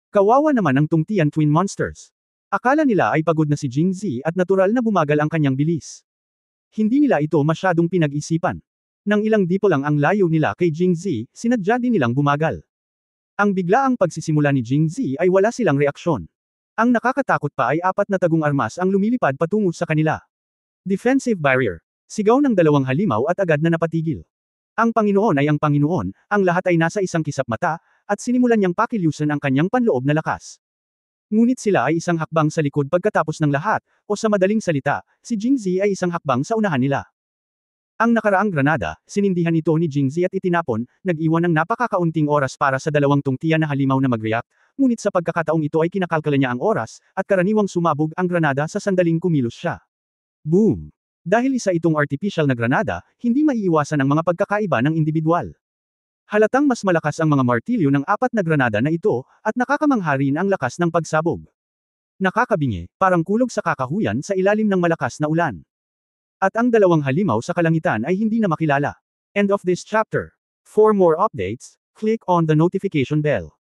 Kawawa naman ang Tungtian Twin Monsters. Akala nila ay pagod na si Jingzi at natural na bumagal ang kanyang bilis. Hindi nila ito masyadong pinag-isipan. Nang ilang dipo lang ang layo nila kay Jingzi, sinadya din nilang bumagal. Ang biglaang pagsisimula ni Jingzi ay wala silang reaksyon. Ang nakakatakot pa ay 4 na tagong armas ang lumilipad patungo sa kanila. Defensive barrier. Sigaw ng 2 halimaw at agad na napatigil. Ang Panginoon ay ang Panginoon, ang lahat ay nasa isang kisap mata, at sinimulan niyang pakilusan ang kanyang panloob na lakas. Ngunit sila ay isang hakbang sa likod pagkatapos ng lahat, o sa madaling salita, si Jingzi ay isang hakbang sa unahan nila. Ang nakaraang granada, sinindihan ito ni Jingzi at itinapon, nag-iwan ng napakakaunting oras para sa 2 Tungtian na halimaw na mag-react, ngunit sa pagkakataong ito ay kinakalkala niya ang oras, at karaniwang sumabog ang granada sa sandaling kumilos siya. Boom! Dahil isa itong artificial na granada, hindi maiiwasan ang mga pagkakaiba ng individual. Halatang mas malakas ang mga martilyo ng 4 na granada na ito, at nakakamangha rin ang lakas ng pagsabog. Nakakabingi, parang kulog sa kakahuyan sa ilalim ng malakas na ulan. At ang 2 halimaw sa kalangitan ay hindi na makilala. End of this chapter. For more updates, click on the notification bell.